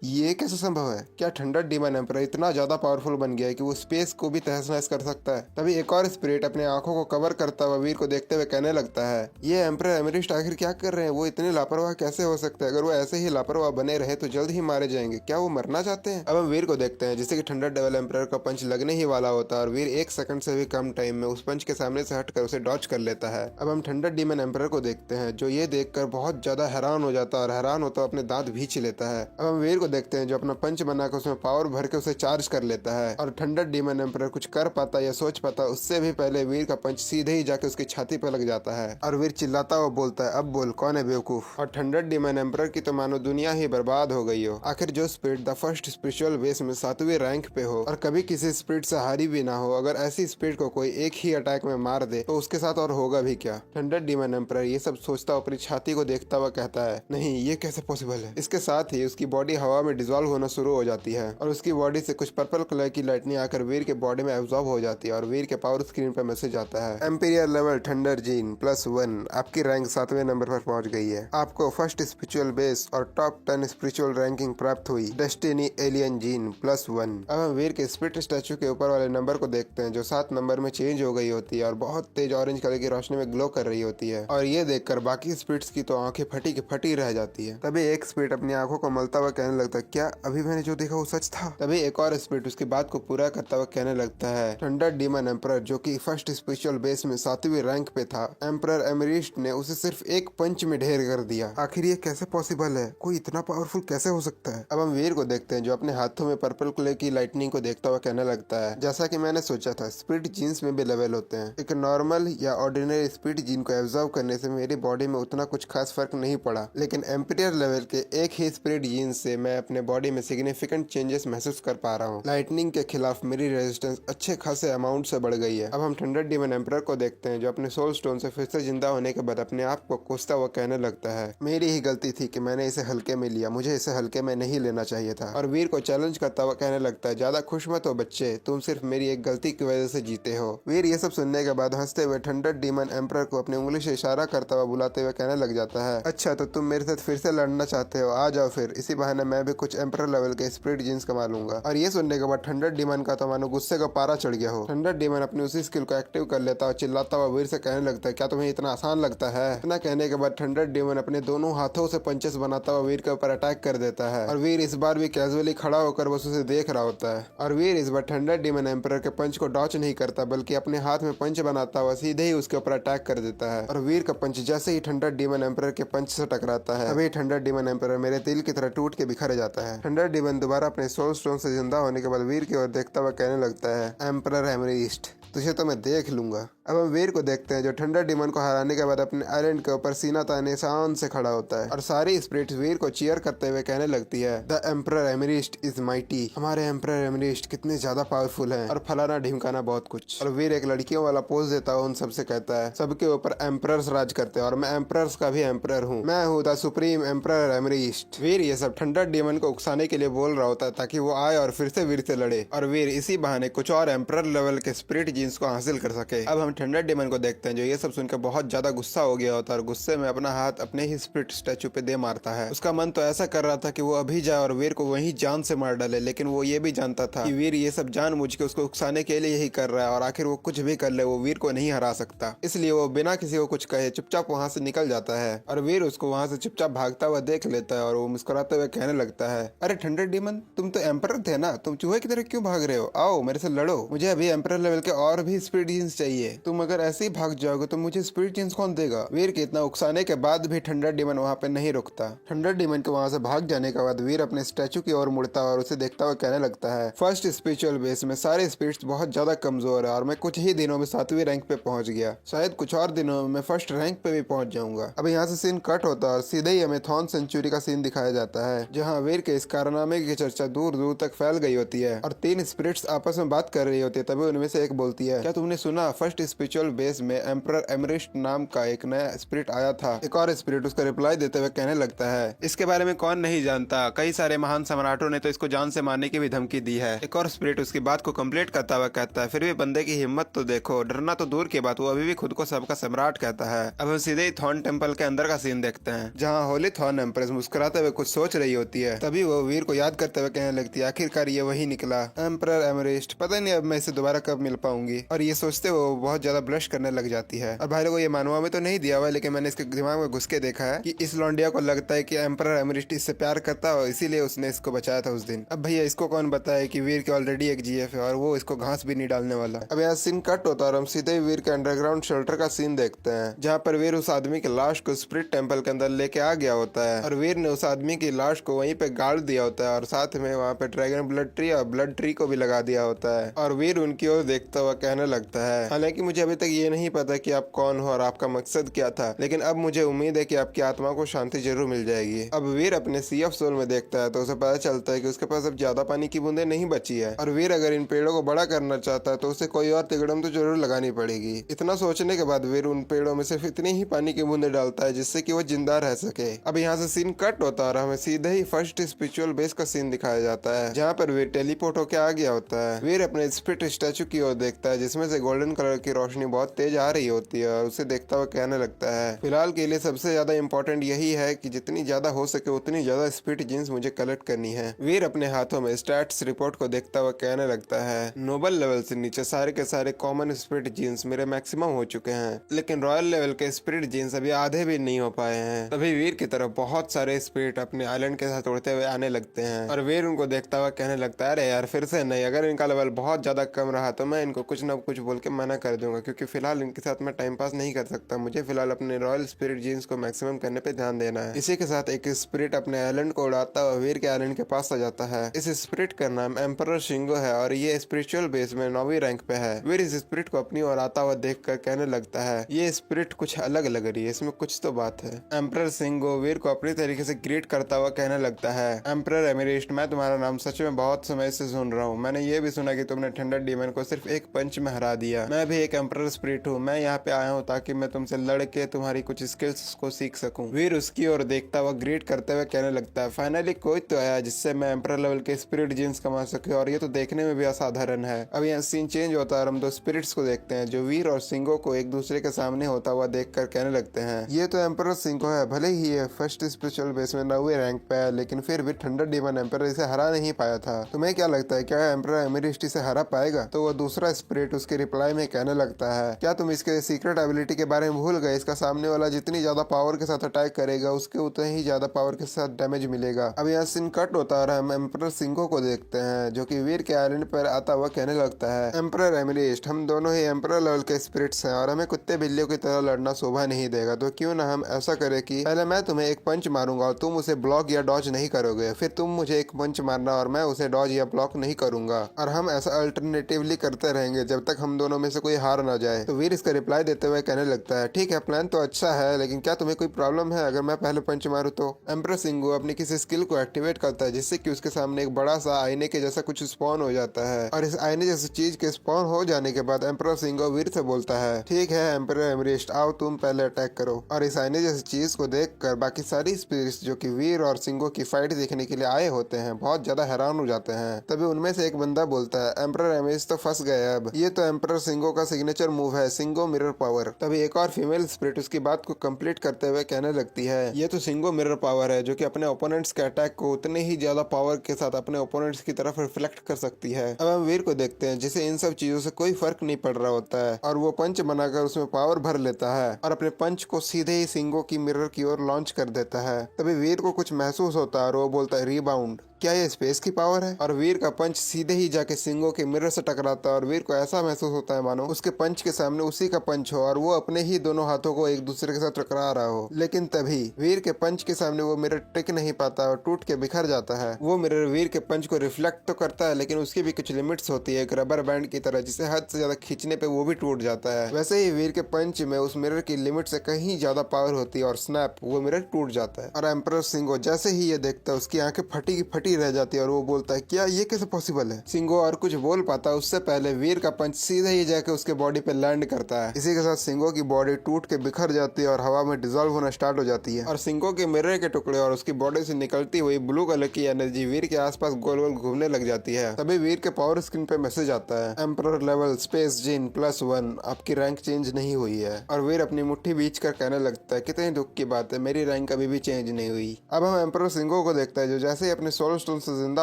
ये कैसे संभव है? क्या थंडर डीमन एम्परर इतना ज्यादा पावरफुल बन गया है कि वो स्पेस को भी तहस नहस कर सकता है? तभी एक और स्पिरिट अपने आंखों को कवर करता हुआ वीर को देखते हुए कहने लगता है, ये एम्परर एमरिस्ट आखिर क्या कर रहे हैं? वो इतने लापरवाह कैसे हो सकते हैं? अगर वो ऐसे ही लापरवाह बने रहे तो जल्द ही मारे जाएंगे। क्या वो मरना चाहते हैं? अब हम वीर को देखते हैं जिससे कि थंडर डेवल एम्परर का पंच लगने ही वाला होता है और वीर 1 सेकंड से भी कम टाइम में उस पंच के सामने से हटकर उसे डॉच कर लेता है। अब हम थंडर डीमन एम्परर को देखते हैं जो ये देखकर बहुत ज्यादा हैरान हो जाता है और हैरान होता अपने दांत भींच लेता है। अब हम वीर को देखते हैं जो अपना पंच बनाकर उसमें पावर भर के उसे चार्ज कर लेता है और थंडर डीमन एम्परर कुछ कर पाता या सोच पाता उससे भी पहले वीर का पंच सीधे ही जाके उसकी छाती पर लग जाता है और वीर चिल्लाता हुआ बोलता है, अब बोल कौन है बेवकूफ? और थंडर डीमन एम्परर की तो मानो दुनिया ही बर्बाद हो गई हो। आखिर जो spirit the first spiritual base में 7वीं रैंक पे हो और कभी किसी स्पिरिट से हारी भी ना हो, अगर ऐसी स्पिरिट को कोई एक ही अटैक में मार दे तो उसके साथ और होगा भी क्या? थंडर डीमन एम्परर ये सब सोचता अपनी छाती को देखता हुआ कहता है, नहीं ये कैसे पॉसिबल है? इसके साथ ही उसकी बॉडी हवा में डिजॉल्व होना शुरू हो जाती है और उसकी बॉडी से कुछ पर्पल कलर की लाइटनिंग आकर वीर के बॉडी में एब्जॉर्ब हो जाती है और वीर के पावर स्क्रीन पर मैसेज आता है, एम्पीरियर लेवल थंडर जीन +1, आपकी रैंक 7वें नंबर पर पहुंच गई है। आपको फर्स्ट स्पिरिचुअल बेस और टॉप 10 स्पिरिचुअल रैंकिंग प्राप्त हुई, डेस्टिनी एलियन जीन +1। अब हम वीर के स्पिरिट स्टैचू के ऊपर वाले नंबर को देखते हैं जो 7 नंबर में चेंज हो गई होती है और बहुत तेज ऑरेंज कलर की रोशनी में ग्लो कर रही होती है और ये देखकर बाकी स्पिरिट्स की तो आंखें फटी की फटी रह जाती है। तभी एक स्पिरिट अपनी आंखों को मलता हुआ कहने लगता है, क्या अभी मैंने जो देखा वो सच था? तभी एक और स्पिरिट उसकी बात को पूरा करता हुआ कहने लगता है, थंडर डीमन एम्परर जो कि फर्स्ट स्पिरिचुअल बेस में 7वीं रैंक पे था, एम्परर एमरिस्ट ने उसे सिर्फ एक पंच में ढेर कर दिया। आखिर ये कैसे पॉसिबल है? कोई इतना पावरफुल कैसे हो सकता है? अब हम वीर को देखते हैं जो अपने हाथों में पर्पल कलर की लाइटनिंग को देखता हुआ कहने लगता है, जैसा कि मैंने सोचा था स्पिरिट जीन्स में भी लेवल होते हैं। एक नॉर्मल या ऑर्डिनरी स्पिरिट जीन को एब्जॉर्व करने से मेरी बॉडी में उतना कुछ खास फर्क नहीं पड़ा, लेकिन एम्पीरियर लेवल के एक ही स्पिरिट जीन से मैं अपने बॉडी में सिग्निफिकेंट चेंजेस महसूस कर पा रहा हूँ। लाइटनिंग के खिलाफ मेरी रेजिस्टेंस अच्छे खासे अमाउंट से बढ़ गई है। अब हम थंडर डीमन एम्परर को देखते हैं जो अपने सोल स्टोन से फिर से जिंदा होने के बाद अपने आप को कोसता हुआ कहने लगता है, मेरी ही गलती थी कि मैंने इसे हल्के में लिया, मुझे इसे हल्के में नहीं लेना चाहिए था। और वीर को चैलेंज करता हुआ कहने लगता है, ज्यादा खुश मत हो बच्चे, तुम सिर्फ मेरी एक गलती की वजह से जीते हो। वीर ये सब सुनने के बाद हंसते हुए थंडर डीमन एम्परर को अपनी उंगली से इशारा करता हुआ बुलाते हुए कहने लग जाता है, अच्छा तो तुम मेरे साथ फिर से लड़ना चाहते हो, आ जाओ फिर, इसी बहाने मैं मैं भी कुछ एम्परर लेवल के स्पिरिट जीन्स कमा लूंगा। और ये सुनने के बाद थंडर डीमन का तो मानो गुस्से का पारा चढ़ गया हो। थंडर डीमन अपनी उसी स्किल को एक्टिव कर लेता और चिल्लाता हुआ वीर से कहने लगता है, क्या तुम्हें इतना आसान लगता है? इतना कहने के बाद थंडर डीमन अपने दोनों हाथों से पंचेस बनाता हुआ वीर के ऊपर अटैक कर देता है और वीर इस बार भी कैजुअली खड़ा होकर बस उसे देख रहा होता है। और वीर इस बार थंडर डीमन एम्परर के पंच को डॉच नहीं करता बल्कि अपने हाथ में पंच बनाता हुआ सीधे ही उसके ऊपर अटैक कर देता है। और वीर का पंच जैसे ही थंडर डीमन एम्परर के पंच से टकराता है तभी थंडर डीमन एम्परर मेरे दिल की तरह टूट के बिखर जाता है। थंडर डीमन दोबारा अपने सोल स्टोन से जिंदा होने के बाद वीर की ओर देखता हुआ कहने लगता है, एम्परर एमरिस्ट, तुझे तो मैं देख लूंगा। अब हम वीर को देखते हैं जो थंडर डीमन को हराने के बाद अपने आइलैंड के ऊपर सीना ताने शान से खड़ा होता है और सारी स्पिरिट्स वीर को चीयर करते हुए कहने लगती है, द एम्परर एमरिस्ट इज माइटी, हमारे एम्परर एमरिस्ट कितने ज्यादा पावरफुल हैं और फलाना ढिमकाना बहुत कुछ। और वीर एक लड़कियों वाला पोज देता है, उन सबसे कहता है, सबके ऊपर एम्परर्स राज करते हैं और मैं एम्परर्स का भी एम्परर हूँ, मैं हूँ द सुप्रीम एम्परर एमरिस्ट। वीर ये सब थंडर डीमन को उकसाने के लिए बोल रहा होता है ताकि वो आए और फिर से वीर से लड़े और वीर इसी बहाने कुछ और एम्परर लेवल के स्पिरिट जीन्स को हासिल कर सके। अब हम थंडर डीमन को देखते हैं जो ये सब सुनकर बहुत ज्यादा गुस्सा हो गया होता है और गुस्से में अपना हाथ अपने ही स्पिरिट स्टैचू पे दे मारता है। उसका मन तो ऐसा कर रहा था कि वो अभी जाए और वीर को वहीं जान से मार डाले, लेकिन वो ये भी जानता था कि वीर ये सब जानबूझ के उसको उकसाने के लिए ही कर रहा है और आखिर वो कुछ भी कर ले वो वीर को नहीं हरा सकता। इसलिए वो बिना किसी को कुछ कहे चुपचाप वहाँ से निकल जाता है और वीर उसको वहाँ से चुपचाप भागता हुआ देख लेता है और वो मुस्कुराते हुए कहने लगता है, अरे थंडर डीमन, तुम तो एम्परर थे ना, तुम चूहे की तरह क्यों भाग रहे हो? आओ मेरे से लड़ो, मुझे अभी एम्परर लेवल के और भी स्पिरिट जीन्स चाहिए। तुम अगर ऐसे ही भाग जाओगे तो मुझे स्पिरिट जीन्स कौन देगा? वीर के इतना उकसाने के बाद भी थंडर डीमन वहाँ पे नहीं रुकता। थंडर डीमन के वहाँ से भाग जाने के बाद वीर अपने स्टैचू की ओर मुड़ता और उसे देखता हुआ कहने लगता है, फर्स्ट स्पिरिचुअल बेस में सारे स्पिरिट्स बहुत ज्यादा कमजोर है और मैं कुछ ही दिनों में 7वीं रैंक पे पहुंच गया, शायद कुछ और दिनों में मैं फर्स्ट रैंक पे भी पहुंच जाऊंगा। अब यहाँ से सीन कट होता है और सीधे ही हमें थॉर्न सेंचुरी का सीन दिखाया जाता है जहाँ वीर के इस कारनामे की चर्चा दूर दूर तक फैल गई होती है और 3 स्पिरिट्स आपस में बात कर रही होती है। तभी उनमें से एक बोलती है, क्या तुमने सुना फर्स्ट स्पिरिचुअल बेस में एम्परर एमरिस्ट नाम का एक नया स्पिरिट आया था? एक और स्पिरिट उसका रिप्लाई देते हुए कहने लगता है, इसके बारे में कौन नहीं जानता, कई सारे महान सम्राटों ने तो इसको जान से मारने की भी धमकी दी है। एक और स्पिरिट उसकी बात को कंप्लीट करता हुआ कहता है, फिर भी बंदे की हिम्मत तो देखो, डरना तो दूर की बात, वो अभी भी खुद को सबका सम्राट कहता है। अब हम सीधे ही थॉर्न टेम्पल के अंदर का सीन देखते हैं जहाँ होली थॉर्न एम्प्रेस मुस्कुराते हुए कुछ सोच रही होती है। तभी वो वीर को याद करते हुए कहने लगती है, आखिरकार ये वही निकला, एम्परर एमरिस्ट, पता नहीं अब मैं इसे दोबारा कब मिल पाऊंगी। और ये सोचते हुए वो बहुत ज्यादा ब्लश करने लग जाती है। और भाई लोगों ये मानवा में तो नहीं दिया हुआ लेकिन मैंने इसके दिमाग में घुस के देखा है कि इस लौंडिया को लगता है कि एम्परर एमरिस्ट इससे प्यार करता है, इसीलिए उसने इसको बचाया था उस दिन। अब भैया इसको कौन बताए कि वीर के ऑलरेडी एक जीएफ है और वो इसको घास भी नहीं डालने वाला। अब यहाँ सीन कट होता है और हम सीधे ही वीर के अंडरग्राउंड शेल्टर का सीन देखते हैं जहाँ पर वीर उस आदमी की लाश को स्पिरिट टेम्पल के अंदर लेके आ गया होता है और वीर ने उस आदमी की लाश को वहीं पे गाड़ दिया होता है और साथ में वहाँ पे ड्रैगन ब्लड ट्री और ब्लड ट्री को भी लगा दिया होता है और वीर उनकी ओर देखता हुआ कहने लगता है, हालांकि मुझे अभी तक ये नहीं पता कि आप कौन हो और आपका मकसद क्या था, लेकिन अब मुझे उम्मीद है कि आपकी आत्मा को शांति जरूर मिल जाएगी। अब वीर अपने सी ऑफ सोल में देखता है तो उसे पता चलता है कि उसके पास अब ज्यादा पानी की बूंदे नहीं बची है और वीर अगर इन पेड़ों को बड़ा करना चाहता है तो उसे कोई और तिगड़म तो जरूर लगानी पड़ेगी। इतना सोचने के बाद वीर उन पेड़ों में सिर्फ इतनी ही पानी की बूंदे डालता है जिससे कि वो जिंदा रह सके। अब यहाँ से सीन कट होता है और हमें सीधे ही फर्स्ट स्पिरिचुअल बेस का सीन दिखाया जाता है जहाँ पर वीर टेलीपोर्ट होके आ गया होता है। वीर अपने स्पिरिट स्टैचू की ओर देखता है जिसमें से गोल्डन कलर की रोशनी बहुत तेज आ रही होती है और उसे देखता हुआ कहने लगता है, फिलहाल के लिए सबसे ज्यादा इम्पोर्टेंट यही है कि जितनी ज्यादा हो सके उतनी ज्यादा स्पिरिट जीन्स मुझे कलेक्ट करनी है। वीर अपने हाथों में स्टैट्स रिपोर्ट को देखता हुआ कहने लगता है, नोबल लेवल से नीचे सारे के सारे कॉमन स्पिरिट जीन्स मेरे मैक्सिमम हो चुके हैं, लेकिन रॉयल लेवल के स्पिरिट जीन्स अभी आधे भी नहीं हो पाए हैं। तभी वीर की तरफ बहुत सारे स्पिरिट अपने आइलैंड के साथ उड़ते हुए आने लगते हैं और वीर उनको देखता हुआ कहने लगता है, अरे यार फिर से नहीं, अगर इनका लेवल बहुत ज्यादा कम रहा तो मैं इनको कुछ न कुछ बोल के मना कर दूंगा, क्योंकि फिलहाल इनके साथ मैं टाइम पास नहीं कर सकता, मुझे फिलहाल अपने रॉयल स्पिरिट जीन्स को मैक्सिमम करने पे ध्यान देना है। इसी के साथ एक स्पिरिट अपने आइलैंड को उड़ाता हुआ वीर के आइलैंड के पास आ जाता है। इस स्पिरिट का नाम एम्परर शिंगो है और ये स्पिरिचुअल बेस में 9वीं रैंक पे है। वीर इस स्पिरिट को अपनी ओर आता हुआ देख कर कहने लगता है, ये स्पिरिट कुछ अलग लग रही है, इसमें कुछ तो बात है। एम्परर शिंगो वीर को अपनी तरीके से ग्रीट करता हुआ कहने लगता है, एम्परर एमरिस्ट, मैं तुम्हारा नाम सच में बहुत समय से सुन रहा हूँ। मैंने ये भी सुना कि तुमने थंडर डीमन को सिर्फ एक पंच में हरा दिया। मैं भी एक एम्परर स्पिरिट हूँ, मैं यहाँ पे आया हूँ ताकि मैं तुमसे लड़ के तुम्हारी कुछ स्किल्स को सीख सकूं। वीर उसकी ओर देखता हुआ ग्रीट करते हुए कहने लगता है, फाइनली कोई तो आया जिससे मैं एम्परर लेवल के स्पिरिट जीन्स कमा सके, और ये तो देखने में भी असाधारण है। अब यहाँ सीन चेंज होता है और हम दो स्पिरिट्स को देखते हैं जो वीर और सिंगो को एक दूसरे के सामने होता हुआ देखकर कहने लगते हैं, ये तो एम्परर सिंगो है, भले ही ये फर्स्ट स्पिरिचुअल बेस में 9वें रैंक पे है, लेकिन फिर भी थंडर डीमन एम्परर इसे हरा नहीं पाया था। तुम्हें क्या लगता है, क्या एम्परर एमेरिस्ट इसे हरा पाएगा? तो वो दूसरा स्पिरिट उसके रिप्लाई में कहने लगता है, क्या तुम इसके सीक्रेट एबिलिटी के बारे में भूल गए? इसका सामने वाला जितनी ज्यादा पावर के साथ अटैक करेगा उसके उतने ही ज्यादा पावर के साथ डैमेज मिलेगा। अब यहाँ सीन कट होता है और हम एम्परर सिंगो को देखते हैं जो कि वीर के आइलैंड पर आता हुआ कहने लगता है, एम्परर एमेरिस्ट, हम दोनों ही एम्परर लेवल के स्पिरिट्स हैं और हमें कुत्ते बिल्लियों की तरह लड़ना शोभा नहीं देगा, तो क्यों ना हम ऐसा करें कि पहले मैं तुम्हें एक पंच मारूंगा और तुम उसे ब्लॉक या डॉज नहीं करोगे, फिर तुम मुझे एक पंच मारना और मैं उसे डॉज या ब्लॉक नहीं करूंगा, और हम ऐसा अल्टरनेटिवली करते रहेंगे जब तक हम दोनों में से कोई हार ना जाए। तो वीर इसका रिप्लाई देते हुए कहने लगता है, ठीक है, प्लान तो अच्छा है, लेकिन क्या तुम्हें कोई प्रॉब्लम है अगर मैं पहले पंच मारूं तो? एम्परर सिंगो अपनी किसी स्किल को एक्टिवेट करता है जिससे कि उसके सामने एक बड़ा सा आईने के जैसा कुछ स्पॉन हो जाता है, और इस आईने जैसी चीज के स्पॉन हो जाने के बाद एम्परर सिंगो वीर से बोलता है, ठीक है एम्परर एमरिस्ट, आओ तुम पहले अटैक करो। और इस आईने जैसी चीज को देखकर बाकी सारी स्पिरिट्स जो कि वीर और सिंगो की फाइट देखने के लिए आए होते हैं बहुत ज्यादा हैरान हो जाते हैं। तभी उनमें से एक बंदा बोलता है, एम्परर एमरिस्ट तो फंस गए, अब ये तो एम्परर सिंगो का सिग्नेचर मूव है, सिंगो मिरर पावर। तभी एक और फीमेल स्पिरिट उसकी बात को कंप्लीट करते हुए कहने लगती है, ये तो सिंगो मिरर पावर है जो कि अपने ओपोनेंट्स के अटैक को उतने ही ज्यादा पावर के साथ अपने ओपोनेंट्स की तरफ रिफ्लेक्ट कर सकती है। अब हम वीर को देखते हैं जिसे इन सब चीजों से कोई फर्क नहीं पड़ रहा होता है, और वो पंच बनाकर उसमें पावर भर लेता है और अपने पंच को सीधे ही सिंगो की मिरर की ओर लॉन्च कर देता है। तभी वीर को कुछ महसूस होता है और वो बोलता है, रीबाउंड, क्या ये स्पेस की पावर है? और वीर का पंच सीधे ही जाके सिंगो के मिरर से टकराता है और वीर को ऐसा महसूस होता है मानो उसके पंच के सामने उसी का पंच हो और वो अपने ही दोनों हाथों को एक दूसरे के साथ टकरा रहा हो। लेकिन तभी वीर के पंच के सामने वो मिरर टिक नहीं पाता और टूट के बिखर जाता है। वो मिरर वीर के पंच को रिफ्लेक्ट तो करता है लेकिन उसकी भी कुछ लिमिट्स होती है, एक रबर बैंड की तरह, जिसे हद से ज्यादा खींचने पे वो भी टूट जाता है। वैसे ही वीर के पंच में उस मिरर की लिमिट से कहीं ज्यादा पावर होती है और स्नैप, वो मिरर टूट जाता है। और एम्परर सिंगो जैसे ही ये देखता है उसकी आंखें फटी की फटी रह जाती है और वो बोलता है, क्या ये कैसे पॉसिबल है? सिंगो और कुछ बोल पाता उससे पहले वीर का पंच सीधे ही जाके उसके बॉडी पे लैंड करता है। इसी के साथ सिंगो की बॉडी टूट के बिखर जाती है और हवा में डिजोल्व होना स्टार्ट हो जाती है, और सिंगो के मिरर के टुकड़े और उसकी बॉडी से निकलती हुई ब्लू कलर की एनर्जी वीर के आसपास गोल गोल घूमने लग जाती है। तभी वीर के पावर स्क्रीन पे मैसेज आता है, एम्परर लेवल स्पेस जीन +1, आपकी रैंक चेंज नहीं हुई है। और वीर अपनी मुट्ठी बीच कर कहने लगता है, कितनी दुख की बात है, मेरी रैंक अभी भी चेंज नहीं हुई। अब हम एम्परर सिंगो को देखता है जो जैसे ही अपने सोल स्टोन से जिंदा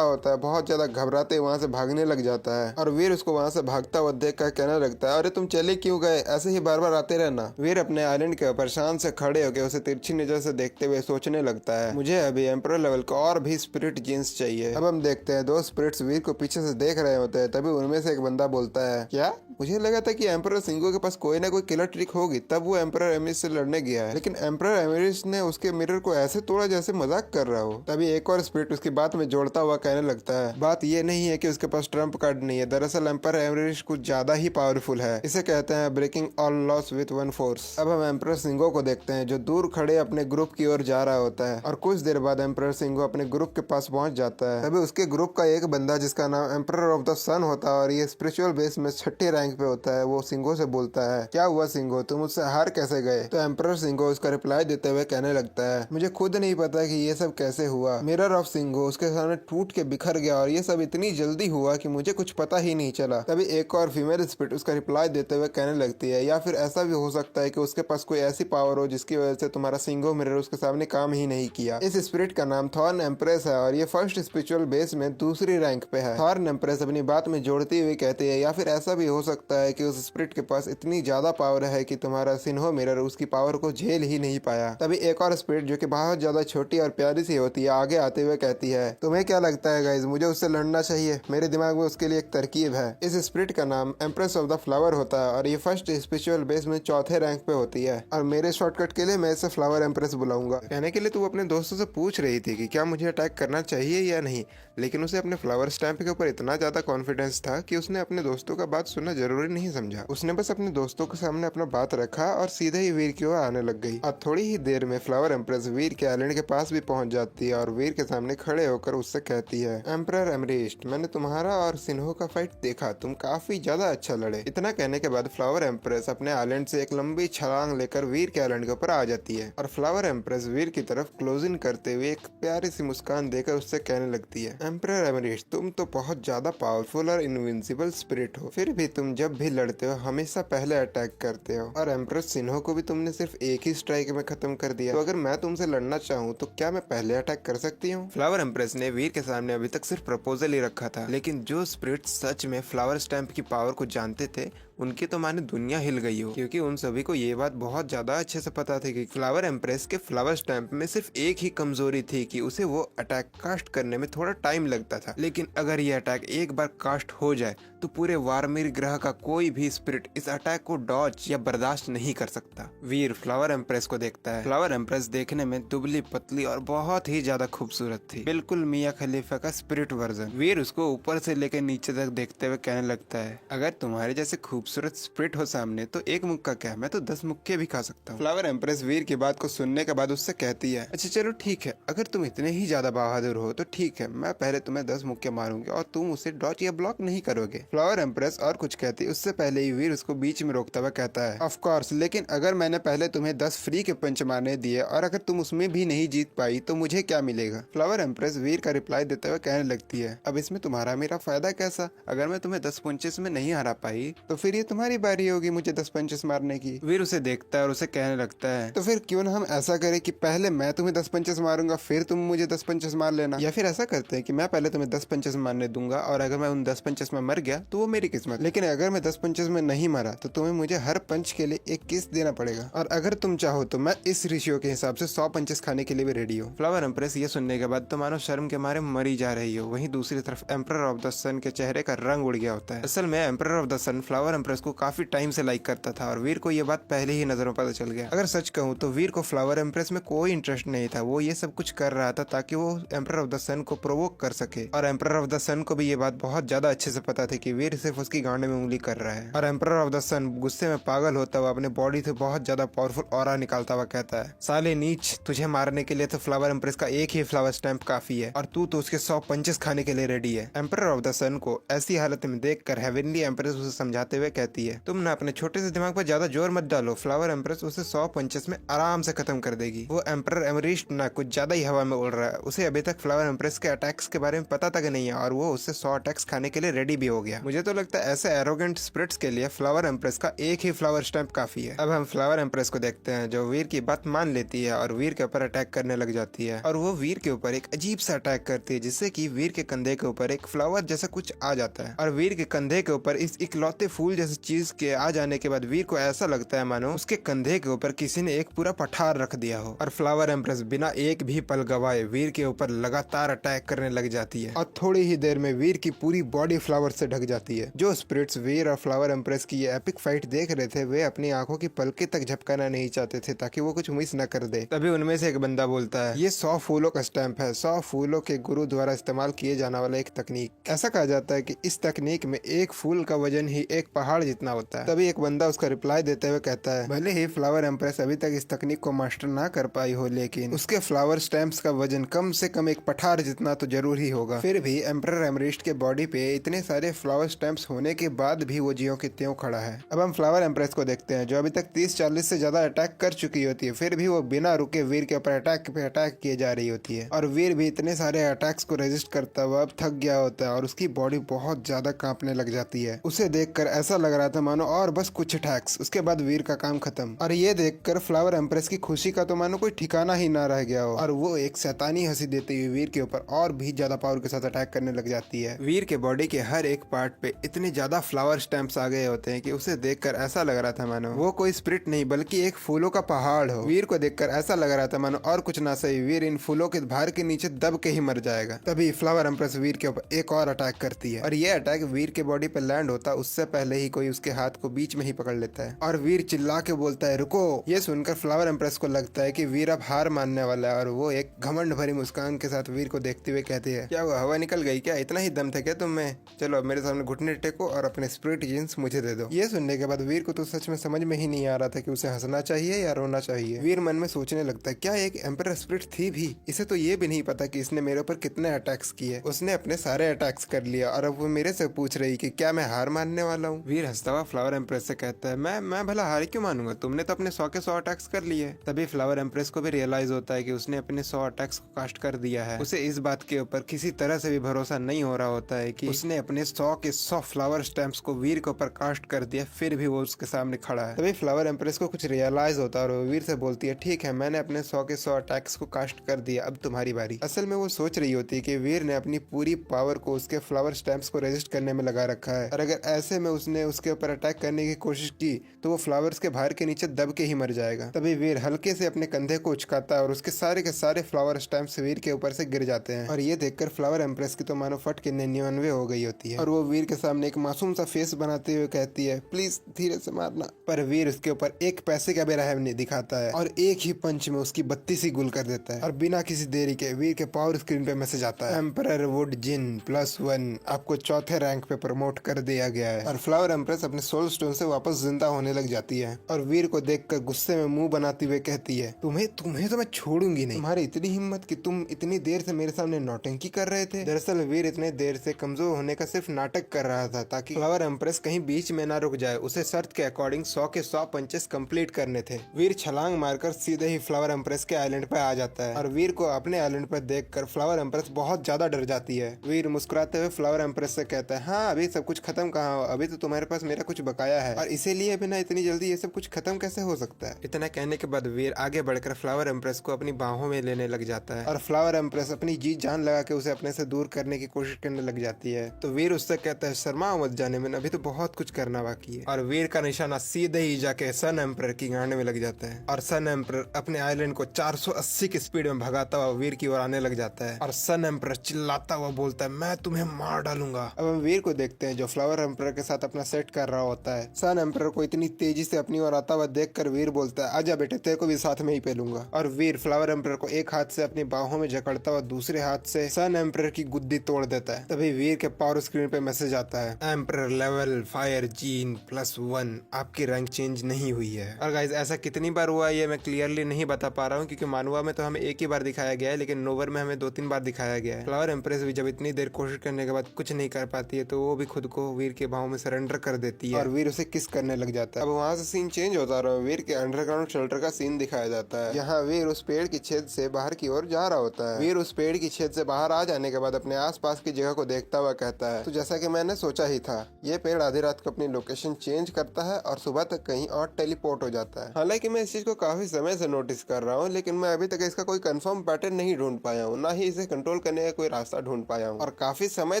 होता है बहुत ज्यादा घबराते वहाँ से भागने लग जाता है, और वीर उसको वहाँ से भागता हुआ देख कर कहने लगता है, अरे तुम चले क्यों गए, ऐसे ही बार बार आते रहना। वीर अपने आइलैंड के ऊपर शांत से खड़े होकर उसे तिरछी नजर से देखते हुए सोचने लगता है, मुझे अभी एम्परर लेवल का और भी स्पिरिट जीन्स चाहिए। अब हम देखते हैं दो स्पिरिट्स वीर को पीछे से देख रहे होते हैं। तभी उनमें से एक बंदा बोलता है, क्या मुझे लगा था कि एम्परर सिंगो के पास कोई ना कोई किलर ट्रिक होगी तब वो एम्परर एमिस से लड़ने गया है, लेकिन एम्परर एमिस ने उसके मिरर को ऐसे तोड़ा जैसे मजाक कर रहा हो। तभी एक और स्पिरिट उसकी बात में जोड़ता हुआ कहने लगता है, बात ये नहीं है कि उसके पास ट्रम्प कार्ड नहीं है, दरअसल एम्परर एमिस कुछ ज्यादा ही पावरफुल है, इसे कहते हैं breaking all loss with one force. अब हम एम्परर सिंगो को देखते हैं जो दूर खड़े अपने ग्रुप की ओर जा रहा होता है, और कुछ देर बाद एम्परर सिंगो अपने ग्रुप के पास पहुंच जाता है। तभी उसके ग्रुप का एक बंदा जिसका नाम एम्परर ऑफ द सन होता है और ये स्पिरिचुअल बेस में 6ठे रैंक पे होता है, वो सिंगो से बोलता है, क्या हुआ सिंगो, तुम मुझसे हार कैसे गए? तो एम्परर सिंगो उसका रिप्लाई देते हुए कहने लगता है, मुझे खुद नहीं पता कि ये सब कैसे हुआ, मिरर ऑफ सिंगो उसके सामने टूट के बिखर गया और ये सब इतनी जल्दी हुआ कि मुझे कुछ पता ही नहीं चला। तभी एक और फीमेल स्पिरिट उसका रिप्लाई देते हुए कहने लगती है, या फिर ऐसा भी हो सकता है कि उसके पास कोई ऐसी पावर हो जिसकी वजह से तुम्हारा सिंगो मिरर उसके सामने काम ही नहीं किया। इस स्पिरिट का नाम थॉर्न एम्प्रेस है और ये फर्स्ट स्पिरिचुअल बेस में दूसरी रैंक पे है। थॉर्न एम्प्रेस अपनी बात में जोड़ती हुई कहती है, या फिर ऐसा भी हो सकता है कि उस स्पिरिट के पास इतनी ज्यादा पावर है कि तुम्हारा सिन्हो मिरर उसकी पावर को झेल ही नहीं पाया। तभी एक और स्पिरिट जो कि बहुत ज्यादा छोटी और प्यारी सी होती है आगे आते हुए कहती है, तुम्हें क्या लगता है गाइज, मुझे उससे लड़ना चाहिए? मेरे दिमाग में उसके लिए एक तरकीब है। इस स्पिरिट का नाम एम्प्रेस ऑफ द फ्लावर होता है और ये फर्स्ट स्पिरिचुअल बेस में चौथे रैंक पे होती है, और मेरे शॉर्टकट के लिए मैं इसे फ्लावर एम्प्रेस बुलाऊंगा। कहने के लिए तू अपने दोस्तों से पूछ रही थी कि क्या मुझे अटैक करना चाहिए या नहीं, लेकिन उसे अपने फ्लावर स्टैम्प के ऊपर इतना ज्यादा कॉन्फिडेंस था कि उसने अपने दोस्तों का बात सुनना जरूरी नहीं समझा। उसने बस अपने दोस्तों के सामने अपना बात रखा और सीधे ही वीर की ओर आने लग गई। और थोड़ी ही देर में फ्लावर एम्प्रेस वीर के आइलैंड के पास भी पहुंच जाती है और वीर के सामने खड़े होकर उससे कहती है, एम्परर एमरिस्ट, मैंने तुम्हारा और सिन्हो का फाइट देखा, तुम काफी ज्यादा अच्छा लड़े। इतना कहने के बाद फ्लावर एम्प्रेस अपने आइलैंड से एक लंबी छलांग लेकर वीर के आइलैंड के ऊपर आ जाती है और फ्लावर एम्प्रेस वीर की तरफ क्लोजिंग करते हुए एक प्यारी सी मुस्कान देकर उससे कहने लगती है, एम्परर एमरिस्ट, तुम तो बहुत ज्यादा पावरफुल और इनविंसिबल स्पिरिट हो, फिर भी तुम जब भी लड़ते हो हमेशा पहले अटैक करते हो, और एम्प्रेस सिन्हो को भी तुमने सिर्फ एक ही स्ट्राइक में खत्म कर दिया, तो अगर मैं तुमसे लड़ना चाहूँ तो क्या मैं पहले अटैक कर सकती हूँ? फ्लावर एम्प्रेस ने वीर के सामने अभी तक सिर्फ प्रपोजल ही रखा था, लेकिन जो स्पिरिट सच में फ्लावर स्टैम्प की पावर को जानते थे उनकी तो माने दुनिया हिल गई हो, क्योंकि उन सभी को ये बात बहुत ज्यादा अच्छे से पता थी कि फ्लावर एम्प्रेस के फ्लावर स्टैम्प में सिर्फ एक ही कमजोरी थी कि उसे वो अटैक कास्ट करने में थोड़ा टाइम लगता था, लेकिन अगर ये अटैक एक बार कास्ट हो जाए तो पूरे वारमीर ग्रह का कोई भी स्पिरिट इस अटैक को डॉज या बर्दाश्त नहीं कर सकता। वीर फ्लावर एम्प्रेस को देखता है। फ्लावर एम्प्रेस देखने में दुबली पतली और बहुत ही ज्यादा खूबसूरत थी, बिल्कुल मिया खलीफा का स्पिरिट वर्जन। वीर उसको ऊपर से लेकर नीचे तक देखते हुए कहने लगता है, अगर तुम्हारे जैसे खूबसूरत स्पिरिट हो सामने तो एक मुक्का क्या, मैं तो 10 मुक्के भी खा सकता हूँ। फ्लावर एम्प्रेस वीर की बात को सुनने के बाद उससे कहती है, अच्छा चलो ठीक है, अगर तुम इतने ही ज्यादा बहादुर हो तो ठीक है, मैं पहले तुम्हें 10 मुक्के मारूंगी और तुम उसे डॉज या ब्लॉक नहीं करोगे। फ्लावर एम्प्रेस और कुछ कहती उससे पहले ही वीर उसको बीच में रोकता हुआ कहता है, ऑफ कोर्स, लेकिन अगर मैंने पहले तुम्हें 10 फ्री के पंच मारने दिए और अगर तुम उसमें भी नहीं जीत पाई तो मुझे क्या मिलेगा? फ्लावर एम्प्रेस वीर का रिप्लाई देते हुए कहने लगती है, अब इसमें तुम्हारा मेरा फायदा कैसा? अगर मैं तुम्हें 10 पंचेस में नहीं हरा पाई तो फिर ये तुम्हारी बारी होगी मुझे 10 पंचेस मारने की। वीर उसे देखता है और उसे कहने लगता है, तो फिर क्यों ना हम ऐसा करें कि पहले मैं तुम्हें 10 पंचेस मारूंगा फिर तुम मुझे 10 पंचेस मार लेना, या फिर ऐसा करते हैं कि मैं पहले तुम्हें 10 पंचेस मारने दूंगा और अगर मैं उन 10 पंचेस में मर गया तो वो मेरी किस्मत, लेकिन अगर मैं 10 पंचेस में नहीं मरा तो तुम्हें मुझे हर पंच के लिए एक किस देना पड़ेगा, और अगर तुम चाहो तो मैं इस रेशियो के हिसाब से 100 पंचेस खाने के लिए भी रेडी हूँ। फ्लावर एम्प्रेस ये सुनने के बाद तो मानो शर्म के मारे मरी जा रही हो। वहीं दूसरी तरफ एम्परर ऑफ द सन के चेहरे का रंग उड़ गया होता है। असल में emperor of the sunflower empress को काफी टाइम से लाइक करता था और वीर को ये बात पहले ही नजरों पता चल गया। अगर सच कहूँ तो वीर को फ्लावर एम्प्रेस में कोई इंटरेस्ट नहीं था, वो ये सब कुछ कर रहा था ताकि वो एम्परर ऑफ द सन को प्रोवोक कर सके, और एम्परर ऑफ द सन को भी ये बात बहुत ज्यादा अच्छे से पता थी कि वीर सिर्फ उसकी गांड में उंगली कर रहा है। और एम्परर ऑफ द सन गुस्से में पागल होता हुआ अपने बॉडी से बहुत ज्यादा पावरफुल ऑरा निकालता हुआ कहता है, साले नीच, तुझे मारने के लिए तो फ्लावर एम्प्रेस का एक ही फ्लावर स्टैम्प काफी है और तू तो उसके 100 पंचेस खाने के लिए रेडी है। एम्परर ऑफ द सन को ऐसी हालत में देखकर हेवनली एम्प्रेस उसे समझाते हुए कहती है, तुम ना अपने छोटे से दिमाग पर ज्यादा जोर मत डालो, फ्लावर एम्प्रेस उसे 100 पंचेस में आराम से खत्म कर देगी। वो एम्परर एमरिस्ट ना कुछ ज्यादा ही हवा में उड़ रहा है, उसे अभी तक फ्लावर एम्प्रेस के अटैक्स के बारे में पता तक नहीं है और वो उससे 100 अटैक्स खाने के लिए रेडी भी हो गया। मुझे तो लगता है ऐसे एरोगेंट स्पिरिट्स के लिए फ्लावर एम्प्रेस का एक ही फ्लावर स्टैम्प काफी है। अब हम फ्लावर एम्प्रेस को देखते हैं जो वीर की बात मान लेती है और वीर के ऊपर अटैक करने लग जाती है, और वो वीर के ऊपर एक अजीब सा अटैक करती है जिससे कि वीर के कंधे के ऊपर एक फ्लावर जैसा कुछ आ जाता है, और वीर के कंधे के ऊपर इस इकलौते फूल जैसी चीज के आ जाने के बाद वीर को ऐसा लगता है मानो उसके कंधे के ऊपर किसी ने एक पूरा पठार रख दिया हो, और फ्लावर एम्प्रेस बिना एक भी पल गवाए वीर के ऊपर लगातार अटैक करने लग जाती है, और थोड़ी ही देर में वीर की पूरी बॉडी फ्लावर से ढक जाती है। जो स्पिरिट्स वीर और फ्लावर एम्प्रेस की ये एपिक फाइट देख रहे थे वे अपनी आंखों की पलके तक झपकाना नहीं चाहते थे ताकि वो कुछ मिस न कर दे। तभी उनमें से एक बंदा बोलता है, ये 100 फूलों का स्टैम्प है, 100 फूलों के गुरु द्वारा इस्तेमाल किए जाने वाला एक तकनीक। ऐसा कहा जाता है कि इस तकनीक में एक फूल का वजन ही एक पहाड़ जितना होता है। तभी एक बंदा उसका रिप्लाई देते हुए कहता है, भले ही फ्लावर एम्प्रेस अभी तक इस तकनीक को मास्टर ना कर पाई हो लेकिन उसके फ्लावर स्टैम्प्स का वजन कम से कम एक पठार जितना तो जरूर ही होगा। फिर भी एम्परर एमरिस्ट के बॉडी पे इतने सारे फ्लावर स्टैम्प्स होने के बाद भी वो ज्यों के त्यों खड़ा है। अब हम फ्लावर एम्प्रेस को देखते हैं जो अभी तक 30-40 से ज्यादा अटैक कर चुकी होती है, फिर भी वो बिना रुके वीर के ऊपर अटैक पे अटैक किए जा रही होती है, और वीर भी इतने सारे अटैक्स को रेजिस्ट करता हुआ अब थक गया होता है और उसकी बॉडी बहुत ज्यादा कांपने लग जाती है। उसे देखकर ऐसा लग रहा था मानो और बस कुछ अटैक्स, उसके बाद वीर का काम खत्म। और ये देखकर फ्लावर एम्प्रेस की खुशी का तो मानो कोई ठिकाना ही ना रह गया हो, और वो एक शैतानी हंसी देते हुए वीर के ऊपर और भी ज्यादा पावर के साथ अटैक करने लग जाती है। वीर के बॉडी के हर एक पार्ट पे इतने ज्यादा फ्लावर स्टैम्प्स आ गए होते हैं कि उसे देखकर ऐसा लग रहा था मानो वो कोई स्पिरिट नहीं बल्कि एक फूलों का पहाड़ हो। वीर को देखकर ऐसा लग रहा था मानो और कुछ ना सही वीर इन फूलों के भार के नीचे दब के ही मर जाएगा। तभी फ्लावर एम्प्रेस वीर के ऊपर एक और अटैक करती है, और ये अटैक वीर के बॉडी पे लैंड होता उससे पहले ही ही कोई उसके हाथ को बीच में ही पकड़ लेता है और वीर चिल्ला के बोलता है रुको। ये सुनकर फ्लावर एम्प्रेस को लगता है कि वीर अब हार मानने वाला है और वो एक घमंड भरी मुस्कान के साथ वीर को देखते हुए कहती है, क्या वो हवा निकल गई क्या? इतना ही दम था क्या तुम में? चलो अब मेरे सामने घुटने टेको और अपने स्पिरिट जीन्स मुझे दे दो। ये सुनने के बाद वीर को तो सच में समझ में ही नहीं आ रहा था कि उसे हंसना चाहिए या रोना चाहिए। वीर मन में सोचने लगता है, क्या एक एम्पर स्पिरिट थी भी? इसे तो ये भी नहीं पता कि इसने मेरे ऊपर कितने अटैक्स किए। उसने अपने सारे अटैक्स कर लिया और अब वो मेरे से पूछ रही कि क्या मैं हार मानने वाला हूँ। वीर हंसता हुआ फ्लावर एम्प्रेस से कहता है, मैं भला हार क्यों मानूंगा? तुमने तो अपने 100 के 100 अटैक्स कर लिए। तभी फ्लावर एम्प्रेस को भी रियलाइज होता है कि उसने अपने 100 अटैक्स को कास्ट कर दिया है। उसे इस बात के ऊपर किसी तरह से भी भरोसा नहीं हो रहा होता है कि उसने अपने 100 के 100 फ्लावर स्टैम्प्स को वीर के ऊपर कास्ट कर दिया, फिर भी वो उसके सामने खड़ा है। तभी फ्लावर एम्प्रेस को कुछ रियलाइज होता है और वो वीर से बोलती है, ठीक है मैंने अपने 100 के 100 अटैक्स को कास्ट कर दिया, अब तुम्हारी बारी। असल में वो सोच रही होती है कि वीर ने अपनी पूरी पावर को उसके फ्लावर स्टैम्प्स को रेजिस्ट करने में लगा रखा है और अगर ऐसे में उसने उसके ऊपर अटैक करने की कोशिश की तो वो फ्लावर्स के भार के नीचे दब के ही मर जाएगा। तभी वीर हल्के से अपने कंधे को उचकाता है और उसके सारे के सारे फ्लावर स्टैम्प्स वीर के ऊपर से गिर जाते हैं और ये देखकर फ्लावर एम्प्रेस की तो मानो फट के 99 हो गई होती है और वो वीर के सामने एक मासूम सा फेस बनाते हुए कहती है, प्लीज धीरे से मारना। पर वीर उसके ऊपर एक पैसे का भी रहम नहीं दिखाता है और एक ही पंच में उसकी 32 ही गुल कर देता है और बिना किसी देरी के वीर के पावर स्क्रीन पे मैसेज आता है, एम्परर वुड जिन +1 आपको चौथे रैंक पे प्रमोट कर दिया गया है। और फ्लावर एम्प्रेस अपने सोल स्टोन से वापस जिंदा होने लग जाती है और वीर को देखकर गुस्से में मुंह बनाते हुए कहती है, तुम्हें तो मैं छोड़ूंगी नहीं। तुम्हारी इतनी हिम्मत कि तुम इतनी देर से मेरे सामने नौटंकी कर रहे थे। दरअसल वीर इतने देर से कमजोर होने का सिर्फ नाटक कर रहा था ताकि फ्लावर एम्प्रेस कहीं बीच में ना रुक जाए। उसे शर्त के अकॉर्डिंग 100 के 100 पंचेस कंप्लीट करने थे। वीर छलांग मारकर सीधे ही फ्लावर एम्प्रेस के आइलैंड पर आ जाता है और वीर को अपने आइलैंड पर देखकर फ्लावर एम्प्रेस बहुत ज्यादा डर जाती है। वीर मुस्कुराते हुए फ्लावर एम्प्रेस से कहता है, हाँ अभी सब कुछ खत्म कहाँ हो, अभी तो तुम्हारे पास मेरा कुछ बकाया है और इसीलिए बिना इतनी जल्दी ये सब कुछ खत्म कैसे हो सकता है। इतना कहने के बाद वीर आगे बढ़कर फ्लावर एम्प्रेस को अपनी बाहों में लेने लग जाता है और फ्लावर एम्प्रेस अपनी जी जान लगा के उसे अपने से दूर करने की कोशिश करने लग जाती है। तो वीर उससे कहता है, शर्माओ मत जाने में, अभी तो बहुत कुछ करना बाकी है। और वीर का निशाना सीधे ही जाके सन एम्परर की गांड में लग जाता है और सन एम्परर अपने आइलैंड को 480 की स्पीड में भगाता हुआ वीर की ओर आने लग जाता है और सन एम्परर चिल्लाता हुआ बोलता है, मैं तुम्हें मार डालूंगा। अब हम वीर को देखते हैं जो फ्लावर एम्परर के साथ अपना सेट कर रहा होता है। सन एम्परर को इतनी तेजी से अपनी ओर आता हुआ देखकर वीर बोलता है, आजा बेटे तेरे को भी साथ में ही पेलूंगा। और वीर फ्लावर एम्परर को एक हाथ से अपनी बाहों में जकड़ता हुआ दूसरे हाथ से सन एम्परर की गुद्दी तोड़ देता है। तभी वीर के पावर स्क्रीन पे मैसेज आता है, एम्परर लेवल फायर जीन +1 आपकी रैंक चेंज नहीं हुई है। और गाइस ऐसा कितनी बार हुआ ये मैं क्लियरली नहीं बता पा रहा हूँ क्योंकि मानवा में तो हमें एक ही बार दिखाया गया है लेकिन नोवर में हमें 2-3 बार दिखाया गया है। फ्लावर एम्प्रेस भी जब इतनी देर कोशिश करने के बाद कुछ नहीं कर पाती है तो वो भी खुद को वीर के बाहों में सरेंडर कर देती है और वीर उसे किस करने लग जाता है। अब वहाँ से सीन चेंज होता रहा, वीर के अंडरग्राउंड शेल्टर का सीन दिखाया जाता है। यहाँ वीर उस पेड़ की छेद से बाहर की ओर जा रहा होता है। वीर उस पेड़ की छेद से बाहर आ जाने के बाद अपने आसपास की जगह को देखता हुआ कहता है, तो जैसा कि मैंने सोचा ही था, ये पेड़ आधी रात को अपनी लोकेशन चेंज करता है और सुबह तक कहीं और टेलीपोर्ट हो जाता है। हालांकि मैं इस चीज को काफी समय से नोटिस कर रहा हूँ लेकिन मैं अभी तक इसका कोई कंफर्म पैटर्न नहीं ढूंढ पाया हूँ, ना ही इसे कंट्रोल करने का कोई रास्ता ढूंढ पाया हूँ। और काफी समय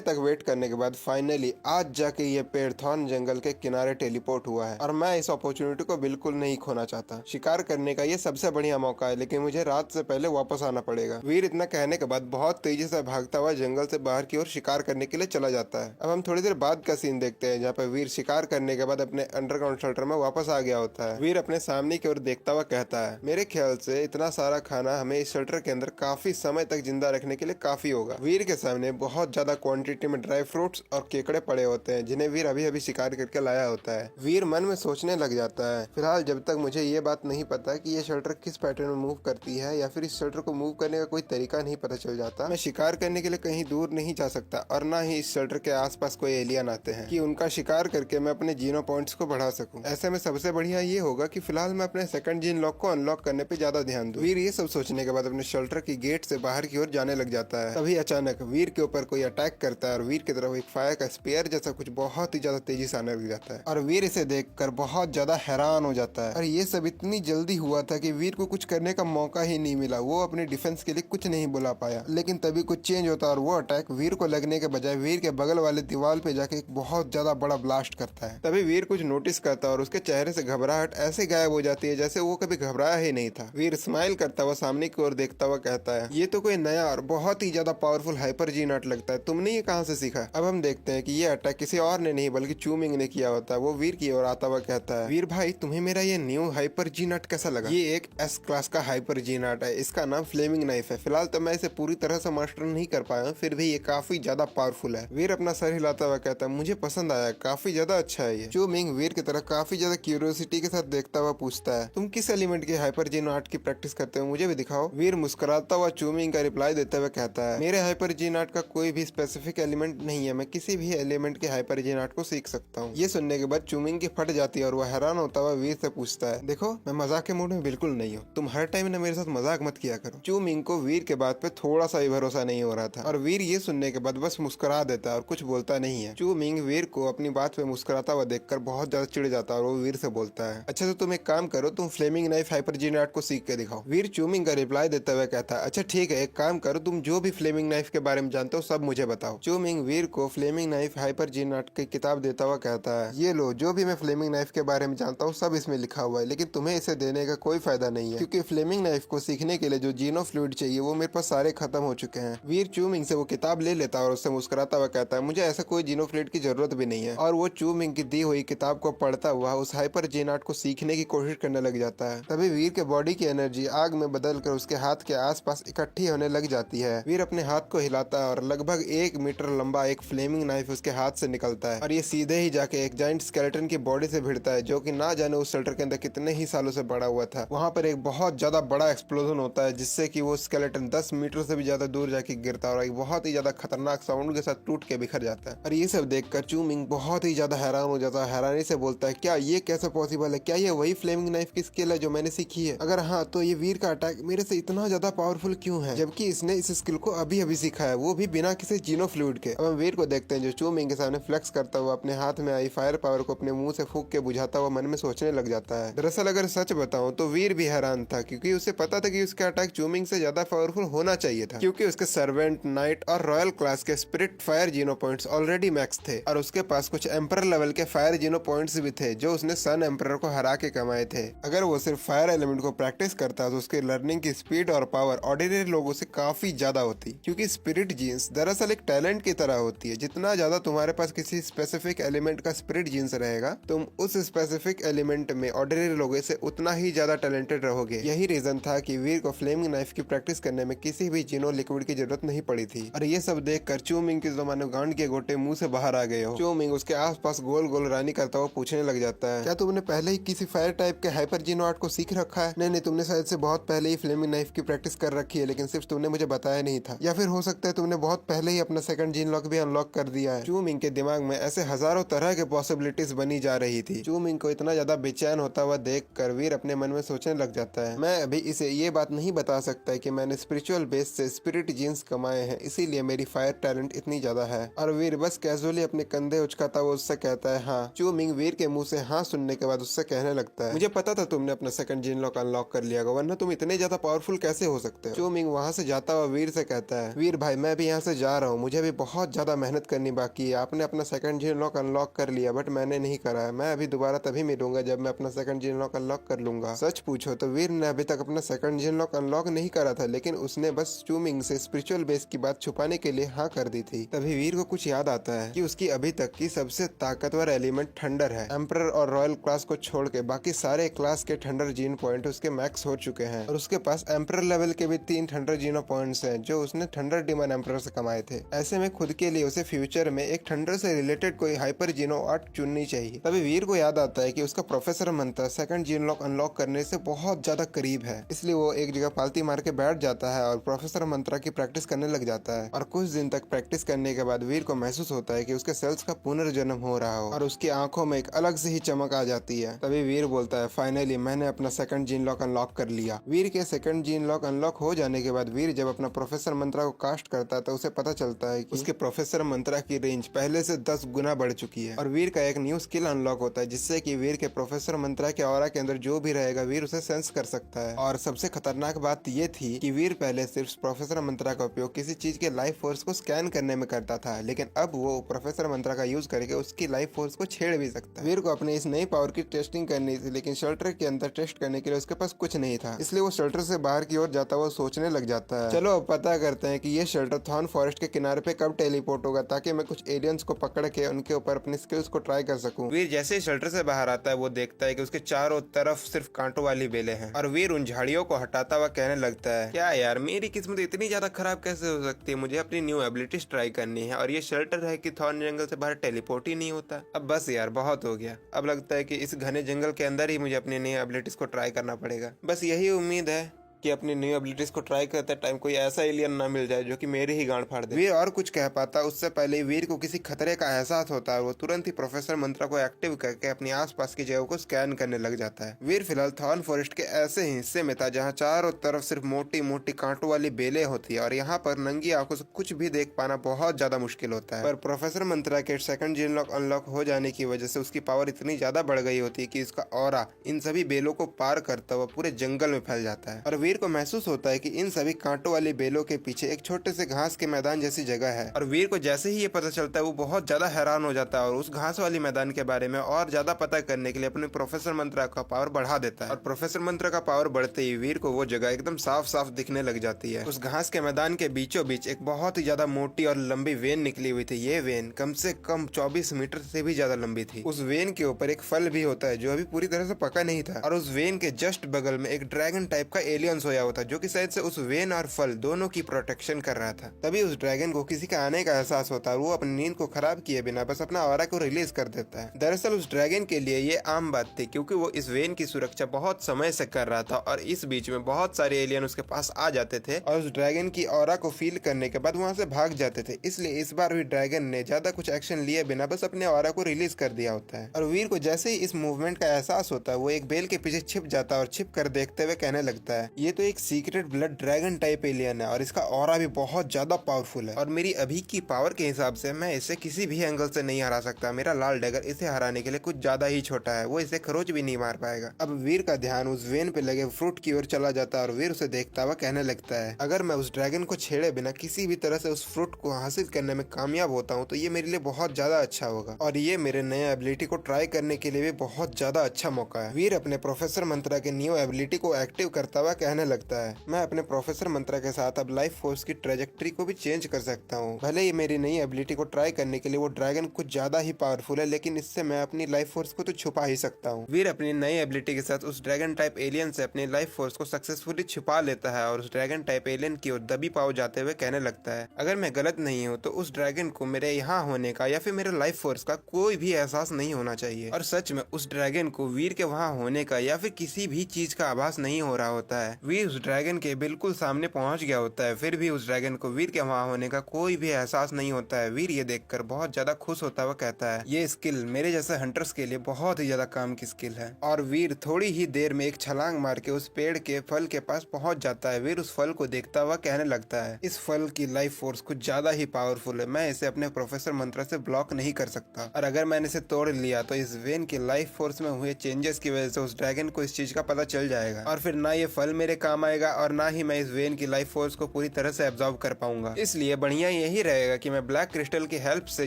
तक वेट करने के बाद फाइनली आज जाके ये पेड़ थॉर्न जंगल के किनारे टेलीपोर्ट हुआ है और मैं इस अपॉर्चुनिटी को बिल्कुल नहीं खोना चाहता। शिकार करने का ये सबसे बढ़िया मौका है लेकिन मुझे रात से पहले वापस आना पड़ेगा। वीर इतना कहने के बाद बहुत तेजी से भागता हुआ जंगल से बाहर की ओर शिकार करने के लिए चला जाता है। अब हम थोड़ी देर बाद का सीन देखते हैं जहाँ पे वीर शिकार करने के बाद अपने अंडरग्राउंड शेल्टर में वापस आ गया होता है। वीर अपने सामने की ओर देखता हुआ कहता है, मेरे ख्याल से इतना सारा खाना हमें इस शेल्टर के अंदर काफी समय तक जिंदा रखने के लिए काफी होगा। वीर के सामने बहुत ज्यादा क्वांटिटी में ड्राई फ्रूट्स और केकड़े पड़े होते हैं जिन्हें वीर अभी अभी शिकार करके लाया होता है। वीर मन में सोचने लग जाता है, फिलहाल जब तक मुझे ये बात नहीं पता कि ये शेल्टर किस पैटर्न में मूव करती है या फिर इस शेल्टर को मूव करने का कोई तरीका नहीं पता चल जाता, मैं शिकार करने के लिए कहीं दूर नहीं जा सकता और ना ही इस शेल्टर के आसपास कोई एलियन आते हैं कि उनका शिकार करके मैं अपने जीनो पॉइंट्स को बढ़ा सकूं। ऐसे में सबसे बढ़िया ये होगा कि फिलहाल मैं अपने सेकंड जीन लॉक को अनलॉक करने पे ज्यादा ध्यान दूं। वीर ये सब सोचने के बाद अपने शेल्टर की गेट से बाहर की ओर जाने लग जाता है। तभी अचानक वीर के ऊपर कोई अटैक करता है और वीर की तरफ एक फायर का स्पेयर जैसा कुछ बहुत ही ज्यादा तेजी से आने लग जाता है और वीर इसे देखकर बहुत ज्यादा हैरान हो जाता है। और ये सब इतनी जल्दी हुआ था कि वीर को कुछ करने का मौका ही नहीं मिला, वो अपने डिफेंस के लिए कुछ नहीं बुला पाया। लेकिन तभी कुछ चेंज होता है और वो अटैक वीर को लगने के बजाय वीर के बगल वाले दीवार पे जाके एक बहुत ज्यादा बड़ा ब्लास्ट करता है। तभी वीर कुछ नोटिस करता है और उसके चेहरे से घबराहट ऐसे गायब हो जाती है जैसे वो कभी घबराया ही नहीं था। वीर स्माइल करता हुआ सामने की ओर देखता हुआ कहता है, ये तो कोई नया और बहुत ही ज्यादा पावरफुल हाइपर जी नॉट लगता है, तुमने ये कहां से सीखा? अब हम देखते हैं कि ये अटैक किसी और ने नहीं बल्कि चू चूमिंग ने किया होता है वो वीर की ओर आता हुआ कहता है, वीर भाई तुम्हें मेरा ये न्यू हाइपर जी नट कैसा लगा? ये एक एस क्लास का हाइपर जी नट है, इसका नाम फ्लेमिंग नाइफ है। फिलहाल तो मैं इसे पूरी तरह से मास्टर नहीं कर पाया, फिर भी ये काफी ज्यादा पावरफुल है। वीर अपना सर हिलाता हुआ कहता है, मुझे पसंद आया, काफी ज्यादा अच्छा है ये। चूमिंग वीर की तरफ काफी ज्यादा क्यूरियोसिटी के साथ देखता हुआ पूछता है, तुम किस एलिमेंट के हाइपर जी नट की प्रैक्टिस करते हो, मुझे भी दिखाओ। वीर मुस्कुराता हुआ चूमिंग का रिप्लाई देते हुए कहता है, मेरे हाइपर जी नट का कोई भी स्पेसिफिक एलिमेंट नहीं है, मैं किसी भी एलिमेंट के हाइपर जी नट को सीख सकता हूँ। ये सुनने के बाद चूमिंग की फट जाती है और वह हैरान होता हुआ वीर से पूछता है, देखो मैं मजाक के मूड में बिल्कुल नहीं हूँ, तुम हर टाइम ना मेरे साथ मजाक मत किया करो। चूमिंग को वीर के बात पे थोड़ा सा भी भरोसा नहीं हो रहा था और वीर ये सुनने के बाद बस मुस्कुरा देता है और कुछ बोलता नहीं है। चूमिंग वीर को अपनी बात पे मुस्कुराता हुआ देखकर बहुत ज्यादा चिढ़ जाता है और वो वीर से बोलता है, अच्छा तो तुम एक काम करो, तुम फ्लेमिंग नाइफ हाइपर जी नट को सीख के दिखाओ। वीर चूमिंग का रिप्लाई देते हुए कहता है, अच्छा ठीक है, एक काम करो, तुम जो भी फ्लेमिंग नाइफ के बारे में जानते हो सब मुझे बताओ। चूमिंग वीर को फ्लेमिंग नाइफ हाइपर जी नट की किताब देता हुआ कहता है, ये लो, जो भी मैं फ्लेमिंग नाइफ के बारे में जानता हूँ सब इसमें लिखा हुआ है, लेकिन तुम्हें इसे देने का कोई फायदा नहीं है क्योंकि फ्लेमिंग नाइफ को सीखने के लिए जो जीनो फ्लूइड चाहिए वो मेरे पास सारे खत्म हो चुके हैं। वीर चूमिंग से वो किताब ले लेता है और उससे मुस्कुराता हुआ कहता है, मुझे ऐसा कोई जीनो फ्लूइड की जरूरत भी नहीं है। और वो चूमिंग की दी हुई किताब को पढ़ता हुआ उस हाइपर जी नट को सीखने की कोशिश करने लग जाता है। तभी वीर के बॉडी की एनर्जी आग में बदलकर उसके हाथ के आसपास इकट्ठी होने लग जाती है। वीर अपने हाथ को हिलाता है और लगभग 1 मीटर लंबा एक फ्लेमिंग नाइफ उसके हाथ से निकलता है और ये सीधे ही जाके एक जाइंट स्केलेटन की बॉडी से भिड़ता है जो कि ना जाने उस शेल्टर के अंदर कितने ही सालों से बड़ा हुआ था। वहां पर एक बहुत ज्यादा बड़ा एक्सप्लोजन होता है जिससे कि वो स्केलेटन 10 मीटर से भी ज्यादा दूर जाके गिरता है और एक बहुत ही ज्यादा खतरनाक साउंड के साथ टूट के बिखर जाता है। और ये सब देखकर चूमिंग बहुत ही ज्यादा हैरान हो जाता है, हैरानी से बोलता है, क्या ये कैसे पॉसिबल है? क्या ये वही फ्लेमिंग नाइफ की स्किल है जो मैंने सीखी है? अगर हाँ तो ये वीर का अटैक मेरे से इतना ज्यादा पावरफुल क्यों है, जबकि इसने इस स्किल को अभी अभी सीखा है, वो भी बिना किसी जीनो फ्लूइड के। अब हम वीर को देखते हैं जो चूमिंग के सामने फ्लेक्स करता हुआ अपने हाथ में आई फायर पावर को अपने मुंह से फूंक के बुझाता हुआ मन में सोचने लग जाता है। दरअसल अगर सच बताऊं तो वीर भी हैरान था क्योंकि उसे पता था कि उसका अटैक चूमिंग से ज्यादा पावरफुल होना चाहिए था क्योंकि उसके सर्वेंट, नाइट और रॉयल क्लास के स्पिरिट फायर जीनो पॉइंट्स ऑलरेडी मैक्स थे और उसके पास कुछ एम्पर लेवल के फायर जीनो पॉइंट्स भी थे जो उसने सन एम्पर को हरा के कमाए थे। अगर वो सिर्फ फायर एलिमेंट को प्रैक्टिस करता तो उसके लर्निंग की स्पीड और पावर ऑर्डिनरी लोगों से काफी ज्यादा होती क्योंकि स्पिरिट जीन्स दरअसल एक टैलेंट की तरह होती है। जितना ज्यादा तुम्हारे पास किसी स्पेसिफिक एलिमेंट का स्पिरिट जीन्स रहेगा तुम उस स्पेसिफिक एलिमेंट में ऑर्डिनरी लोगों से उतना ही ज्यादा टैलेंटेड रहोगे। यही रीजन था कि वीर को फ्लेमिंग नाइफ की प्रैक्टिस करने में किसी भी जीनो लिक्विड की जरूरत नहीं पड़ी थी। और ये सब देखकर चूमिंग के जमाने गांड के गोटे मुंह से बाहर आ गए हो। चूमिंग उसके आसपास गोल गोल रानी करता हुआ पूछने लग जाता है, क्या तुमने पहले ही किसी फायर टाइप के हाइपर जीनो आर्ट को सीख रखा है? नहीं, तुमने शायद से बहुत पहले ही फ्लेमिंग नाइफ की प्रैक्टिस कर रखी है लेकिन सिर्फ तुमने मुझे बताया नहीं था, या फिर हो सकता है तुमने बहुत पहले ही अपना सेकंड जीन लॉक भी अनलॉक कर दिया है। चूमिंग के दिमाग में ऐसे हजारों तरह के पॉसिबिलिटीज बनी जा रही थी। चूमिंग को इतना ज्यादा बेचैन होता हुआ देख कर वीर अपने मन में सोचने लग जाता है, मैं अभी इसे ये बात नहीं बता सकता कि मैंने स्पिरिचुअल बेस से स्पिरिट जीन्स कमाए हैं इसीलिए मेरी फायर टैलेंट इतनी ज्यादा है। और वीर बस कैजुअली अपने कंधे उचकाता हुआ उससे कहता है हाँ। चूमिंग वीर के मुंह से हाँ सुनने के बाद उससे कहने लगता है, मुझे पता था तुमने अपना सेकंड जीन लॉक अनलॉक कर लिया, वरना तुम इतने ज्यादा पावरफुल कैसे हो सकते हो? चूमिंग वहाँ से जाता हुआ वीर से कहता है, वीर भाई मैं भी यहाँ से जा रहा हूँ, मुझे भी बहुत ज्यादा मेहनत करनी बाकी है। आपने अपना सेकंड जीन लॉक अनलॉक कर लिया बट मैंने नहीं करा है। मैं अभी दोबारा तभी मिलूंगा जब मैं अपना सेकंड जीन लॉक अनलॉक कर लूंगा। सच पूछो तो वीर ने अभी तक अपना सेकंड जीन लॉक अनलॉक नहीं करा था लेकिन उसने बस चूमिंग से स्पिरिचुअल बेस की बात छुपाने के लिए हाँ कर दी थी। तभी वीर को कुछ याद आता है कि उसकी अभी तक की सबसे ताकतवर एलिमेंट थंडर है। एम्परर और रॉयल क्लास को छोड़ के बाकी सारे क्लास के थंडर जीन पॉइंट उसके मैक्स हो चुके हैं और उसके पास एम्परर लेवल के भी 3 थंडर जीनो पॉइंट्स हैं जो उसने थंडर डिमन एम्परर से कमाए थे। ऐसे में खुद के लिए उसे फ्यूचर में एक थंडर से रिलेटेड कोई हाइपर जीनो आर्ट चुननी चाहिए। तभी वीर को याद आता है कि उसका प्रोफेसर मंत्र सेकंड जीन लॉक अनलॉक करने से बहुत ज्यादा करीब है, इसलिए वो एक जगह पालती मार के बैठ जाता है और प्रोफेसर मंत्रा की प्रैक्टिस करने लग जाता है। और कुछ दिन तक प्रैक्टिस करने के बाद वीर को महसूस होता है कि उसके सेल्स का पुनर्जन्म हो रहा हो और उसकी आंखों में एक अलग से ही चमक आ जाती है। तभी वीर बोलता है, फाइनली मैंने अपना सेकंड जीन लॉक अनलॉक कर लिया। वीर के सेकंड जीन लॉक अनलॉक हो जाने के बाद वीर जब अपना प्रोफेसर मंत्रा को कास्ट करता है तो उसे पता चलता है कि उसके प्रोफेसर मंत्रा की रेंज पहले से 10 गुना बढ़ चुकी है और वीर का एक न्यू स्किल अनलॉक होता है जिससे कि वीर के प्रोफेसर मंत्रा के ऑरा के अंदर जो भी रहेगा वीर उसे सेंस कर सकता है। और सबसे खतरनाक बात ये थी कि वीर पहले सिर्फ प्रोफेसर मंत्रा का उपयोग किसी चीज के लाइफ फोर्स को स्कैन करने में करता था लेकिन अब वो प्रोफेसर मंत्रा का यूज करके उसकी लाइफ फोर्स को छेड़ भी सकता है। वीर को अपनी इस नई पावर की टेस्टिंग करनी थी लेकिन शेल्टर के अंदर टेस्ट करने के लिए उसके पास कुछ नहीं था, इसलिए वो शेल्टर से बाहर की ओर जाता हुआ सोचने लग जाता है, चलो अब पता करते हैं कि ये शेल्टर थॉर्न फॉरेस्ट के किनारे पे कब टेलीपोर्ट होगा ताकि मैं कुछ एलियंस को पकड़ के उनके ऊपर अपनी स्किल्स को ट्राई कर सकूं। वीर जैसे ही शेल्टर से बाहर आता है वो देखता है कि उसके चारों तरफ सिर्फ कांटों वाली बेलें हैं और वीर उन झाड़ियों को हटाता हुआ कहने लगता है, क्या यार मेरी किस्मत इतनी ज्यादा खराब कैसे हो सकती है, मुझे अपनी न्यू एबिलिटीज ट्राई करनी है और ये शेल्टर है कि थॉर्न जंगल से बाहर टेलीपोर्ट ही नहीं होता। अब बस यार बहुत हो गया, अब लगता है कि इस घने जंगल के अंदर ही मुझे अपनी नई एबिलिटीज को ट्राई करना पड़ेगा। बस यही उम्मीद है कि अपनी न्यू एबिलिटीज को ट्राई करते टाइम कोई ऐसा एलियन ना मिल जाए जो कि मेरी ही गांड फाड़ दे। वीर और कुछ कह पाता उससे पहले वीर को किसी खतरे का एहसास होता है और वो तुरंत ही प्रोफेसर मंत्रा को एक्टिव करके अपनी आसपास की जगह को स्कैन करने लग जाता है। वीर फिलहाल थॉर्न फॉरेस्ट के ऐसे हिस्से में था जहाँ चारों तरफ सिर्फ मोटी मोटी कांटों वाली बेलें होती है और यहाँ पर नंगी आंखों से कुछ भी देख पाना बहुत ज्यादा मुश्किल होता है। पर प्रोफेसर मंत्रा के सेकंड जीन लॉक अनलॉक हो जाने की वजह से उसकी पावर इतनी ज्यादा बढ़ गई होती है कि इसका ऑरा इन सभी बेलों को पार करता हुआ पूरे जंगल में फैल जाता है और वीर को महसूस होता है कि इन सभी कांटों वाली बेलों के पीछे एक छोटे से घास के मैदान जैसी जगह है और वीर को जैसे ही ये पता चलता है वो बहुत ज्यादा हैरान हो जाता है और उस घास वाली मैदान के बारे में और ज्यादा पता करने के लिए अपने प्रोफेसर मंत्रा का पावर बढ़ा देता है और प्रोफेसर मंत्रा का पावर बढ़ते ही वीर को वो जगह एकदम साफ साफ दिखने लग जाती है। उस घास के मैदान के बीचों बीच एक बहुत ही ज्यादा मोटी और लंबी वेन निकली हुई थी। ये वेन कम से कम 24 मीटर से भी ज्यादा लंबी थी। उस वेन के ऊपर एक फल भी होता है जो अभी पूरी तरह से पका नहीं था और उस वेन के जस्ट बगल में एक ड्रैगन टाइप का एलियन सोया हुआ था जो कि शायद से उस वेन और फल दोनों की प्रोटेक्शन कर रहा था। तभी उस ड्रैगन को किसी का आने का एहसास होता है और वो अपनी नींद को खराब किए बिना बस अपना ऑरा को रिलीज कर देता है। दरअसल उस ड्रैगन के लिए ये आम बात थी क्योंकि वो इस वेन की सुरक्षा बहुत समय से कर रहा था और इस बीच में बहुत सारे एलियन उसके पास आ जाते थे और उस ड्रैगन की ऑरा को फील करने के बाद वहां से भाग जाते थे। इसलिए इस बार भी ड्रैगन ने ज्यादा कुछ एक्शन लिए बिना बस अपने ऑरा को रिलीज कर दिया होता है और वीर को जैसे ही इस मूवमेंट का एहसास होता है वो एक बेल के पीछे छिप जाता है और छिप कर देखते हुए कहने लगता है, ये तो एक secret blood dragon type alien है और इसका ऑरा भी बहुत ज्यादा पावरफुल है और मेरी अभी की पावर के हिसाब से मैं इसे किसी भी एंगल से नहीं हरा सकता। मेरा लाल डैगर इसे हराने के लिए कुछ ज्यादा ही छोटा है, वो इसे खरोच भी नहीं मार पाएगा। अब वीर का ध्यान उस वेन पे लगे फ्रूट की ओर चला जाता है और वीर उसे देखता हुआ कहने लगता है, अगर मैं उस ड्रैगन को छेड़े बिना किसी भी तरह से उस फ्रूट को हासिल करने में कामयाब होता हूँ तो ये मेरे लिए बहुत ज्यादा अच्छा होगा और ये मेरे नए एबिलिटी को ट्राई करने के लिए भी बहुत ज्यादा अच्छा मौका है। वीर अपने प्रोफेसर मंत्रा के न्यू एबिलिटी को एक्टिव करता हुआ कहने लगता है, मैं अपने प्रोफेसर मंत्रा के साथ अब लाइफ फोर्स की ट्रेजेक्ट्री को भी चेंज कर सकता हूँ। भले ही मेरी नई एबिलिटी को ट्राई करने के लिए वो ड्रैगन कुछ ज्यादा ही पावरफुल है लेकिन इससे मैं अपनी लाइफ फोर्स को तो छुपा ही सकता हूँ। वीर अपनी नई एबिलिटी के साथ उस ड्रैगन टाइप एलियन से अपनी लाइफ फोर्स को सक्सेसफुली छुपा लेता है और उस ड्रैगन टाइप एलियन की ओर दबी पाव जाते हुए कहने लगता है, अगर मैं गलत नहीं हूँ तो उस ड्रैगन को मेरे यहाँ होने का या फिर मेरे लाइफ फोर्स का कोई भी एहसास नहीं होना चाहिए। और सच में उस ड्रैगन को वीर के वहाँ होने का या फिर किसी भी चीज का आभास नहीं हो रहा होता है। वीर उस ड्रैगन के बिल्कुल सामने पहुंच गया होता है, फिर भी उस ड्रैगन को वीर के वहाँ होने का कोई भी एहसास नहीं होता है। वीर ये देखकर बहुत ज्यादा खुश होता हुआ कहता है, ये स्किल मेरे जैसे हंटर्स के लिए बहुत ही ज्यादा काम की स्किल है। और वीर थोड़ी ही देर में एक छलांग मार के उस पेड़ के फल के पास पहुंच जाता है। वीर उस फल को देखता हुआ कहने लगता है, इस फल की लाइफ फोर्स कुछ ज्यादा ही पावरफुल है, मैं इसे अपने प्रोफेसर मंत्रा से ब्लॉक नहीं कर सकता और अगर मैंने इसे तोड़ लिया तो इस वेन के लाइफ फोर्स में हुए चेंजेस की वजह से उस ड्रैगन को इस चीज का पता चल जाएगा और फिर ना ये फल मेरे काम आएगा और ना ही मैं इस वेन की लाइफ फोर्स को पूरी तरह से एब्जॉर्ब कर पाऊंगा। इसलिए बढ़िया यही रहेगा कि मैं ब्लैक क्रिस्टल की हेल्प से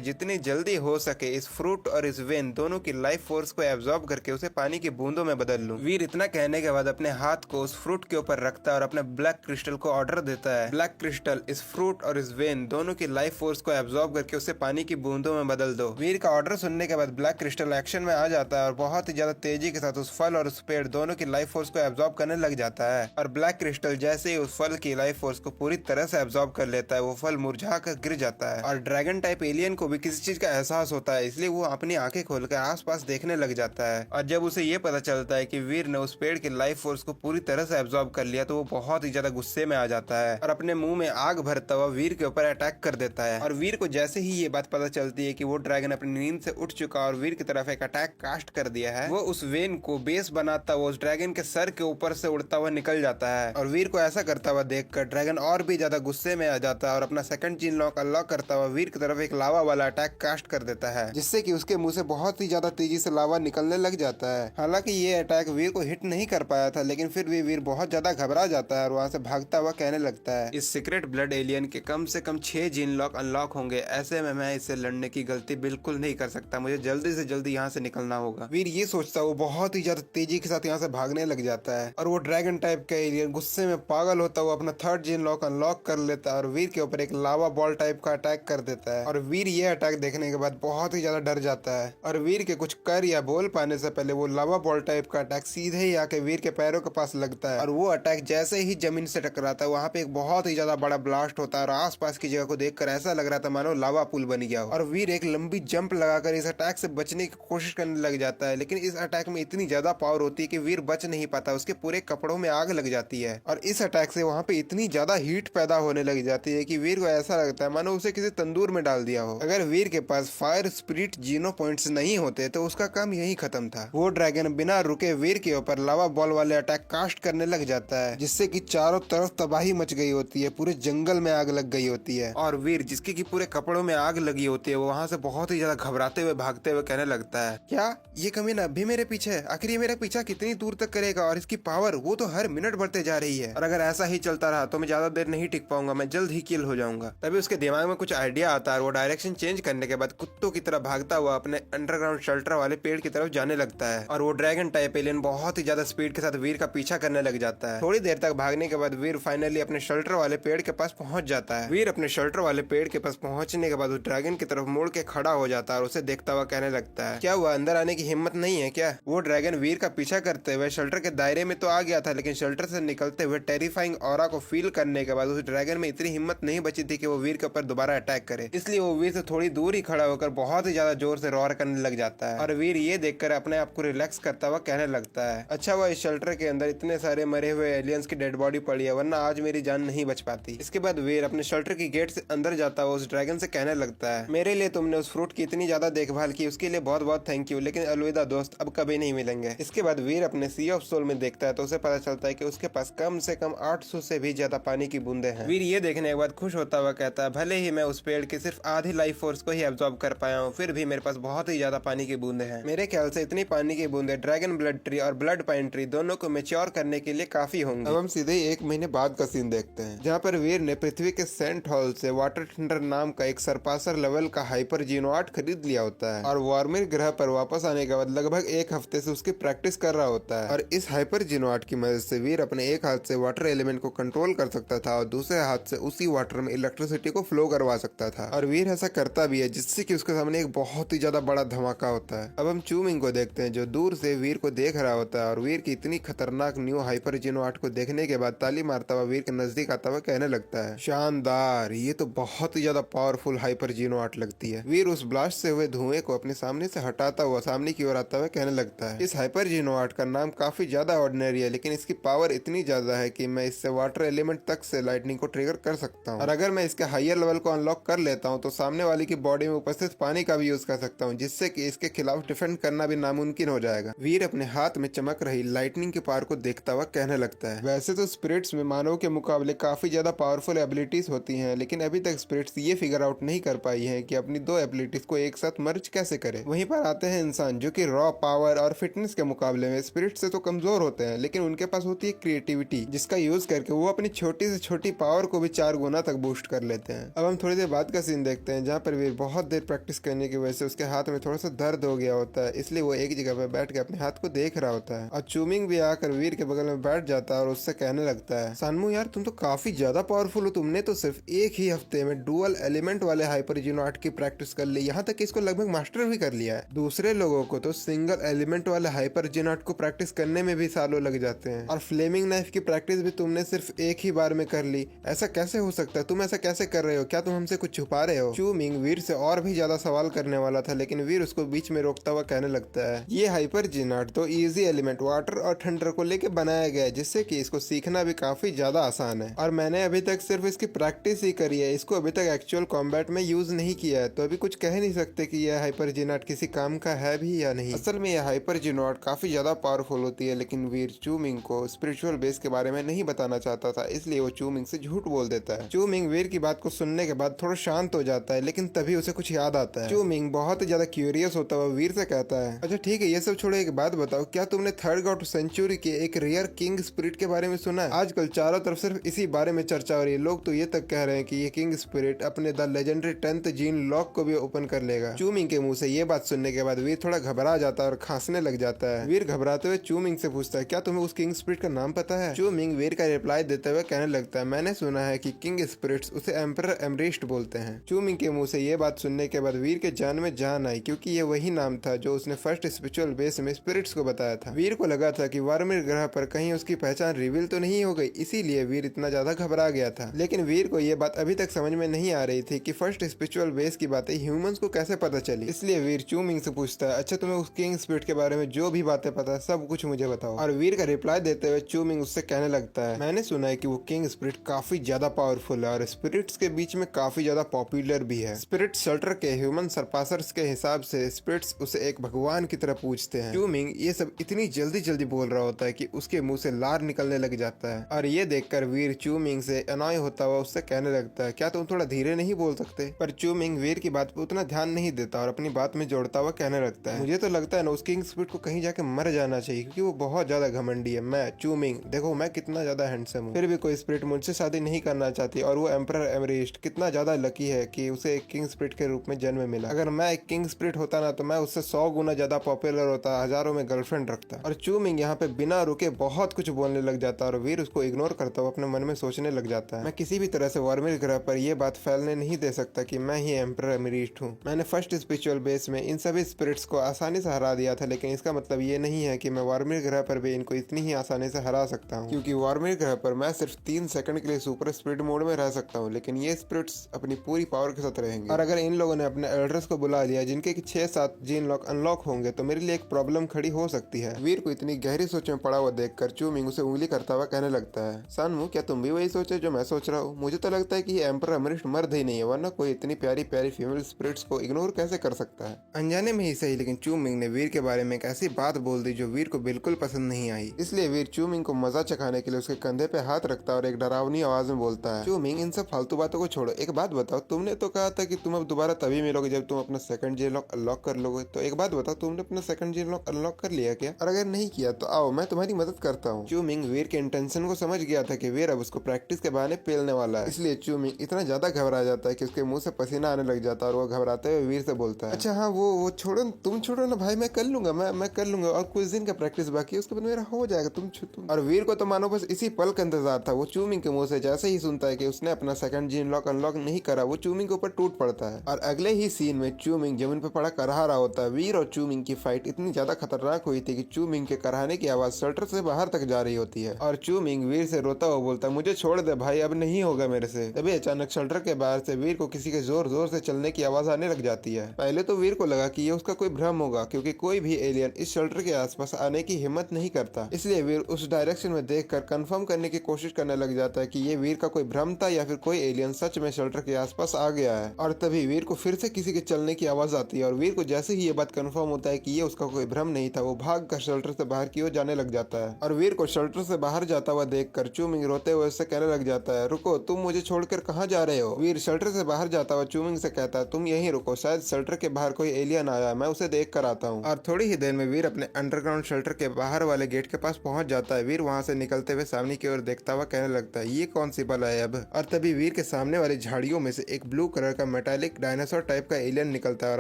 जितनी जल्दी हो सके इस फ्रूट और इस वेन दोनों की लाइफ फोर्स को एब्जॉर्ब करके उसे पानी की बूंदों में बदल लूं। वीर इतना कहने के बाद अपने हाथ को उस फ्रूट के ऊपर रखता है और अपने ब्लैक क्रिस्टल को ऑर्डर देता है, ब्लैक क्रिस्टल इस फ्रूट और इस वेन दोनों की लाइफ फोर्स को एब्जॉर्ब करके उसे पानी की बूंदों में बदल दो। वीर का ऑर्डर सुनने के बाद ब्लैक क्रिस्टल एक्शन में आ जाता है और बहुत ही ज्यादा तेजी के साथ उस फल और उस पेड़ दोनों की लाइफ फोर्स को एब्जॉर्ब करने लग जाता है और ब्लैक क्रिस्टल जैसे ही उस फल की लाइफ फोर्स को पूरी तरह से एब्जॉर्ब कर लेता है वो फल मुरझा कर गिर जाता है और ड्रैगन टाइप एलियन को भी किसी चीज का एहसास होता है, इसलिए वो अपनी आंखें खोलकर आसपास देखने लग जाता है और जब उसे ये पता चलता है कि वीर ने उस पेड़ की लाइफ फोर्स को पूरी तरह से एब्जॉर्ब कर लिया तो वो बहुत ही ज्यादा गुस्से में आ जाता है और अपने मुंह में आग भरता हुआ वीर के ऊपर अटैक कर देता है और वीर को जैसे ही ये बात पता चलती है कि वो ड्रैगन अपनी नींद से उठ चुका और वीर की तरफ एक अटैक कास्ट कर दिया है, वो उस वेन को बेस बनाता हुआ उस ड्रैगन के सर के ऊपर से उड़ता हुआ निकल जाता है और वीर को ऐसा करता हुआ देखकर ड्रैगन और भी ज्यादा गुस्से में आ जाता है और अपना सेकंड जीन लॉक अनलॉक करता हुआ वीर की तरफ एक लावा वाला अटैक कास्ट कर देता है जिससे कि उसके मुंह से बहुत ही ज्यादा तेजी से लावा निकलने लग जाता है। हालांकि ये अटैक वीर को हिट नहीं कर पाया था लेकिन फिर भी वीर बहुत ज्यादा घबरा जाता है और वहाँ से भागता हुआ कहने लगता है, इस सीक्रेट ब्लड एलियन के कम से कम 6 जीन लॉक अनलॉक होंगे, ऐसे में मैं इससे लड़ने की गलती बिल्कुल नहीं कर सकता, मुझे जल्दी से जल्दी यहाँ से निकलना होगा। वीर ये सोचता वो बहुत ही ज्यादा तेजी के साथ यहाँ से भागने लग जाता है और वो ड्रैगन टाइप का एलियन गुस्से में पागल होता हुआ अपना थर्ड जीन लॉक अनलॉक कर लेता है और वीर के ऊपर एक लावा बॉल टाइप का अटैक कर देता है। और वीर ये अटैक देखने के बाद बहुत ही ज्यादा डर जाता है और वीर के कुछ कर या बोल पाने से पहले वो लावा बॉल टाइप का अटैक सीधे ही आके वीर के पैरों के पास लगता है। और वो अटैक जैसे ही जमीन से टकराता है वहाँ पे एक बहुत ही ज्यादा बड़ा ब्लास्ट होता है और आसपास की जगह को देखकर ऐसा लग रहा था मानो लावा पुल बन गया हो। और वीर एक लंबी जंप लगाकर इस अटैक से बचने की कोशिश करने लग जाता है, लेकिन इस अटैक में इतनी ज्यादा पावर होती है कि वीर बच नहीं पाता, उसके पूरे कपड़ों में आग लग जाती है। और इस अटैक से वहाँ पे इतनी ज्यादा हीट पैदा होने लग जाती है कि वीर को ऐसा लगता है मानो उसे किसी तंदूर में डाल दिया हो। अगर वीर के पास फायर स्पिरिट जीनो पॉइंट्स नहीं होते तो उसका काम यही खत्म था। वो ड्रैगन बिना रुके वीर के ऊपर लावा बॉल वाले अटैक कास्ट करने लग जाता है, जिससे कि चारों तरफ तबाही मच गई होती है, पूरे जंगल में आग लग गई होती है। और वीर जिसके की पूरे कपड़ों में आग लगी होती है वो वहाँ से बहुत ही ज्यादा घबराते हुए भागते हुए कहने लगता है, क्या ये कमीना अभी मेरे पीछे है? आखिर ये मेरा पीछा कितनी दूर तक करेगा? और इसकी पावर वो तो हर मिनट बढ़ते जा रही है और अगर ऐसा ही चलता रहा तो मैं ज्यादा देर नहीं टिक पाऊंगा, मैं जल्द ही किल हो जाऊंगा। तभी उसके दिमाग में कुछ आइडिया आता है और वो डायरेक्शन चेंज करने के बाद कुत्तों की तरह भागता हुआ अपने अंडरग्राउंड शेल्टर वाले पेड़ की तरफ जाने लगता है। और वो ड्रैगन टाइप एलियन बहुत ही ज्यादा स्पीड के साथ वीर का पीछा करने लग जाता है। थोड़ी देर तक भागने के बाद वीर फाइनली अपने शेल्टर वाले पेड़ के पास पहुंच जाता है। वीर अपने शेल्टर वाले पेड़ के पास पहुंचने के बाद उस ड्रैगन की तरफ मुड़ के खड़ा हो जाता है और उसे देखता हुआ कहने लगता है, क्या हुआ, अंदर आने की हिम्मत नहीं है क्या? वो ड्रैगन वीर का पीछा करते हुए शेल्टर के दायरे में तो आ गया था, लेकिन शेल्टर से निकलते हुए टेरिफाइंग ऑरा को फील करने के बाद उस ड्रैगन में इतनी हिम्मत नहीं बची थी कि वो वीर के ऊपर दोबारा अटैक करे, इसलिए वो वीर से थोड़ी दूर ही खड़ा होकर बहुत ही ज्यादा जोर से रोर करने लग जाता है। और वीर ये देखकर अपने आप को रिलैक्स करता हुआ कहने लगता है, अच्छा हुआ इस शेल्टर के अंदर इतने सारे मरे हुए एलियंस की डेड बॉडी पड़ी है, वरना आज मेरी जान नहीं बच पाती। इसके बाद वीर अपने शेल्टर की गेट से अंदर जाता हुआ उस ड्रैगन से कहने लगता है, मेरे लिए तुमने उस फ्रूट की इतनी ज्यादा देखभाल की, उसके लिए बहुत बहुत थैंक यू, लेकिन अलविदा दोस्त, अब कभी नहीं मिलेंगे। इसके बाद वीर अपने सी ऑफ सोल में देखता है तो उसे पता चलता है कि उसके पास कम से कम 800 से भी ज्यादा पानी की बूंदे हैं। वीर ये देखने के बाद खुश होता हुआ कहता है, भले ही मैं उस पेड़ की सिर्फ आधी लाइफ फोर्स को ही एब्जॉर्ब कर पाया हूँ, फिर भी मेरे पास बहुत ही ज्यादा पानी की बूंदे हैं। मेरे ख्याल से इतनी पानी की बूंदे ड्रैगन ब्लड ट्री और ब्लड पाइन ट्री दोनों को मेच्योर करने के लिए काफी होंगी। अब हम सीधे ही 1 महीने बाद का सीन देखते हैं, जहाँ पर वीर ने पृथ्वी के सेंट हॉल से वाटर थंडर नाम का एक सरपासर लेवल का हाइपर जीनोआर्ट खरीद लिया होता है और वार्मिर ग्रह पर वापस आने के बाद लगभग 1 हफ्ते से उसकी प्रैक्टिस कर रहा होता है। और इस हाइपर जीनोआर्ट की मदद से वीर अपने एक हाथ से वाटर एलिमेंट को कंट्रोल कर सकता था और दूसरे हाथ से उसी वाटर में इलेक्ट्रिसिटी को फ्लो करवा सकता था। और वीर ऐसा करता भी है, जिससे कि उसके सामने एक बहुत ही ज्यादा बड़ा धमाका होता है। अब हम चूमिंग को देखते हैं जो दूर से वीर को देख रहा होता है और वीर की इतनी खतरनाक न्यू हाइपर जीनोआर्ट को देखने के बाद ताली मारता हुआ वीर के नजदीक आता हुआ कहने लगता है, शानदार, ये तो बहुत ही ज्यादा पावरफुल हाइपर जीनोआर्ट लगती है। वीर उस ब्लास्ट से हुए धुएं को अपने सामने से हटाता हुआ सामने की ओर आता हुआ कहने लगता है, इस हाइपर जीनोआर्ट का नाम काफी ज्यादा ऑर्डिनरी है, लेकिन इसकी पावर इतनी ज्यादा है कि मैं इससे वाटर एलिमेंट तक से लाइटनिंग को ट्रिगर कर सकता हूँ। और अगर मैं इसके हायर लेवल को अनलॉक कर लेता हूँ तो सामने वाले की बॉडी में उपस्थित पानी का भी यूज कर सकता हूँ, जिससे कि इसके खिलाफ डिफेंड करना भी नामुमकिन हो जाएगा। वीर अपने हाथ में चमक रही लाइटनिंग के पावर को देखता हुआ कहने लगता है, वैसे तो स्पिरिट्स में मानव के मुकाबले काफी ज्यादा पावरफुल एबिलिटीज होती हैं, लेकिन अभी तक स्पिरिट्स ये फिगर आउट नहीं कर पाई हैं कि अपनी 2 एबिलिटीज को एक साथ मर्ज कैसे करे। वहीं पर आते हैं इंसान, जो कि रॉ पावर और फिटनेस के मुकाबले में स्पिरिट से तो कमजोर होते हैं, लेकिन उनके पास होती है क्रिएटिविटी, जिसका यूज करके वो अपनी छोटी से छोटी पावर को भी 4 गुना तक बूस्ट कर लेते हैं। अब हम थोड़ी देर बाद का सीन देखते हैं, जहाँ पर वीर बहुत देर प्रैक्टिस करने की वजह से उसके हाथ में थोड़ा सा दर्द हो गया होता है, इसलिए वो एक जगह पर बैठ के अपने हाथ को देख रहा होता है। और चूमिंग भी आकर वीर के बगल में बैठ जाता है और उससे कहने लगता है, सानमू यार, तुम तो काफी ज्यादा पावरफुल हो, तुमने तो सिर्फ एक ही हफ्ते में डुअल एलिमेंट वाले हाइपर जीनोआर्ट की प्रैक्टिस कर ली, यहाँ तक इसको लगभग मास्टर भी कर लिया है। दूसरे लोगों को तो सिंगल एलिमेंट वाले हाइपर जीनोआर्ट को प्रैक्टिस करने में भी सालों लग जाते हैं, और फ्लेमिंग नाइफ की प्रैक्टिस भी तुमने सिर्फ एक ही बार में कर ली। ऐसा कैसे हो सकता है? तुम ऐसा कैसे कर रहे हो? क्या तुम हमसे कुछ छुपा रहे हो? चूमिंग वीर से और भी ज्यादा सवाल करने वाला था, लेकिन वीर उसको बीच में रोकता हुआ कहने लगता है, ये हाइपर जीनोआर्ट तो इजी एलिमेंट वाटर और थंडर को लेके बनाया गया है, जिससे कि इसको सीखना भी काफी ज्यादा आसान है, और मैंने अभी तक सिर्फ इसकी प्रैक्टिस ही करी है, इसको अभी तक एक्चुअल कॉम्बैट में यूज नहीं किया है, तो अभी कुछ कह नहीं सकते कि यह हाइपर जीनोआर्ट किसी काम का है भी या नहीं। असल में यह हाइपर जीनोआर्ट काफी ज्यादा पावरफुल होती है, लेकिन वीर चूमिंग को स्पिरिचुअल बेस के बारे में नहीं बताना चाहता था, इसलिए वो चूमिंग से झूठ बोल देता है। चूमिंग वीर की बात को सुनने के बाद थोड़ा शांत हो जाता है, लेकिन तभी उसे कुछ याद आता है। चूमिंग बहुत ही ज्यादा क्यूरियस होता हुआ वीर से कहता है, अच्छा ठीक है, ये सब छोड़ो, एक बात बताओ, क्या तुमने थर्ड गॉड सेंचुरी के एक रेयर किंग स्पिरिट के बारे में सुना है? आजकल चारों तरफ सिर्फ इसी बारे में चर्चा हो रही है, लोग तो ये तक कह रहे हैं कि ये किंग स्पिरिट अपने the legendary 10th gene lock को भी ओपन कर लेगा। चूमिंग के मुंह से ये बात सुनने के बाद वीर थोड़ा घबरा जाता है और खांसने लग जाता है। वीर घबराते हुए चूमिंग से पूछता है, क्या तुम्हें उस किंग स्पिरिट का नाम पता है? चू मिंग वीर का रिप्लाई देते हुए कहने लगता है, मैंने सुना है कि किंग स्पिरिट्स उसे एम्परर एमरिस्ट बोलते हैं। चू मिंग के मुंह से ये बात सुनने के बाद वीर के जान में जान आई, क्योंकि ये वही नाम था जो उसने फर्स्ट स्पिरिचुअल बेस में स्पिरिट्स को बताया था। वीर को लगा था कि वार्मिर ग्रह पर कहीं उसकी पहचान रिवील तो नहीं हो गई, इसीलिए वीर इतना ज्यादा घबरा गया था। लेकिन वीर को ये बात अभी तक समझ में नहीं आ रही थी कि फर्स्ट स्पिरिचुअल बेस की बातें ह्यूमंस को कैसे पता चली। इसलिए वीर चू मिंग से पूछता है, अच्छा तुम्हें उस किंग स्पिरिट के बारे में जो भी बातें पता है सब कुछ मुझे बताओ। और वीर का रिप्लाई देते हुए चू मिंग उससे कहने लगता है, मैंने सुना है कि वो किंग स्पिरिट काफी ज्यादा पावरफुल है और स्पिरिट्स के बीच में काफी ज्यादा पॉपुलर भी है। स्पिरिट शल्टर के ह्यूमन सरपासर्स के हिसाब से स्पिरिट्स उसे एक भगवान की तरह पूजते हैं। चू मिंग ये सब इतनी जल्दी जल्दी बोल रहा होता है कि उसके मुंह से लार निकलने लग जाता है। और ये देखकर वीर चू मिंग से अनॉय होता हुआ उससे कहने लगता है, क्या तुम थोड़ा धीरे नहीं बोल सकते? पर चू मिंग वीर की बात पर उतना ध्यान नहीं देता और अपनी बात में जोड़ता हुआ कहने लगता है, मुझे तो लगता है ना उस किंग स्पिरिट को कहीं जाके मर जाना चाहिए, क्योंकि वो बहुत ज्यादा घमंडी है। मैं चू मिंग, देखो मैं कितना ज्यादा हैंडसम हूँ, फिर भी कोई स्पिरिट मुझसे शादी नहीं करना चाहती। और वो एम्परर एमरिस्ट कितना ज्यादा लकी है कि उसे एक किंग स्पिरिट के रूप में जन्म मिला। अगर मैं एक किंग स्पिरिट होता ना तो मैं उससे 100 गुना ज्यादा पॉपुलर होता, हजारों में गर्लफ्रेंड रखता। और चू मिंग यहाँ पे बिना रुके बहुत कुछ बोलने लग जाता और वीर उसको इग्नोर करता हुआ अपने मन में सोचने लग जाता है, मैं किसी भी तरह से वार्मिर ग्रह पर यह बात फैलने नहीं दे सकता कि मैं ही एम्परर एमरिस्ट हूँ। मैंने फर्स्ट स्पिरिचुअल बेस में इन सभी स्पिरिट्स को आसानी से हरा दिया था, लेकिन इसका मतलब ये नहीं है कि मैं वार्मिर ग्रह पर भी इनको इतनी ही आसानी से हरा सकता हूँ, क्योंकि वार्मिर ग्रह पर मैं सिर्फ 3 सेकंड के लिए सुपर स्पिरिट मोड में रह सकता हूँ, लेकिन ये स्पिरिट्स अपनी पूरी पावर के साथ रहेंगे। और अगर इन लोगों ने अपने एल्डर्स को बुला लिया जिनके 6-7 जीन लॉक अनलॉक होंगे तो मेरे लिए एक प्रॉब्लम खड़ी हो सकती है। वीर को इतनी गहरी सोच में पड़ा हुआ देखकर चू मिंग उसे उंगली करता हुआ कहने लगता है, सनमू क्या तुम भी वही सोचे जो मैं सोच रहा हूँ? मुझे तो लगता है कि ये एम्परर एमरिस्ट मर्द ही नहीं है, वरना कोई इतनी प्यारी प्यारी फीमेल स्पिरिट्स को इग्नोर कैसे कर सकता है? अनजाने में ही सही, लेकिन चू मिंग ने वीर के बारे में एक ऐसी बात बोल दी जो वीर को बिल्कुल पसंद नहीं आई। इसलिए वीर चू मिंग को मजा चखाने के लिए उसके कंधे पे हाथ रखता और एक डरावनी आवाज में बोलता है, चू मिंग इन सब फालतू बातों को छोड़ो, एक बात बताओ, तुमने तो कहा था कि तुम अब दोबारा तभी मिलोगे जब तुम अपना सेकंड जीन लॉक अनलॉक कर लोगे, तो एक बात बताओ, तुमने अपना सेकंड जीन लॉक अनलॉक कर लिया क्या? और अगर नहीं किया तो आओ मैं तुम्हारी मदद करता हूँ। चू मिंग वीर के इंटेंशन को समझ गया था कि वीर अब उसको प्रैक्टिस के बहाने पेलने वाला है, इसलिए चू मिंग इतना ज्यादा घबरा जाता है कि उसके मुंह से पसीना आने लग जाता है और वो घबराते हुए वीर से बोलता है, अच्छा हाँ वो छोड़ो, तुम छोड़ो ना भाई, मैं कर लूंगा, मैं कर लूंगा, और कुछ दिन का प्रैक्टिस बाकी है, उसके बाद मेरा हो जाएगा, तुम। और वीर को तो मानो बस इसी पल का इंतजार था। वो चू मिंग के मुंह से जैसे ही सुनता है कि उसने अपना सेकंड जीन लॉक अनलॉक नहीं करा, वो चू मिंग के ऊपर टूट पड़ता है। और अगले ही सीन में चू मिंग जमीन पर पड़ा करहा रहा होता है। वीर और चू मिंग की फाइट इतनी ज्यादा खतरनाक हुई थी कि चू मिंग के कराहने की आवाज शटर से बाहर तक जा रही होती है और चू मिंग वीर से रोता हुआ बोलता है, मुझे छोड़ दे भाई, अब नहीं होगा मेरे से। तभी अचानक शटर के बाहर से वीर को किसी के जोर जोर से चलने की आवाज आने लग जाती है। पहले तो वीर को लगा कि ये उसका कोई भ्रम होगा, क्योंकि कोई भी एलियन इस शेल्टर के आसपास आने की हिम्मत नहीं करता। इसलिए वीर उस डायरेक्शन में देखकर कंफर्म करने की कोशिश करने लग जाता है कि ये वीर का कोई भ्रम था या फिर कोई एलियन सच में शेल्टर के आसपास आ गया है। और तभी वीर को फिर से किसी के चलने की आवाज आती है और वीर को जैसे ही ये बात कंफर्म होता है कि ये उसका कोई भ्रम नहीं था, वो भाग कर शेल्टर से बाहर की ओर जाने लग जाता है। और वीर को शेल्टर से बाहर जाता हुआ देखकर चू मिंग रोते हुए उससे कहने लग जाता है, रुको, तुम मुझे छोड़कर कहाँ जा रहे हो? वीर शेल्टर से बाहर जाता हुआ चू मिंग से कहता है, तुम यहीं रुको, शायद शेल्टर के बाहर कोई एलियन आया, मैं उसे देख कर आता हूँ। और थोड़ी ही देर में वीर अपने अंडरग्राउंड शेल्टर के बाहर वाले गेट के पास पहुंच जाता है। वीर वहां से निकलते हुए सामने की ओर देखता हुआ कहने लगता है, ये कौन सी बला है अब? और तभी वीर के सामने वाली झाड़ियों में से एक ब्लू कलर का मेटालिक डायनासोर टाइप का एलियन निकलता है और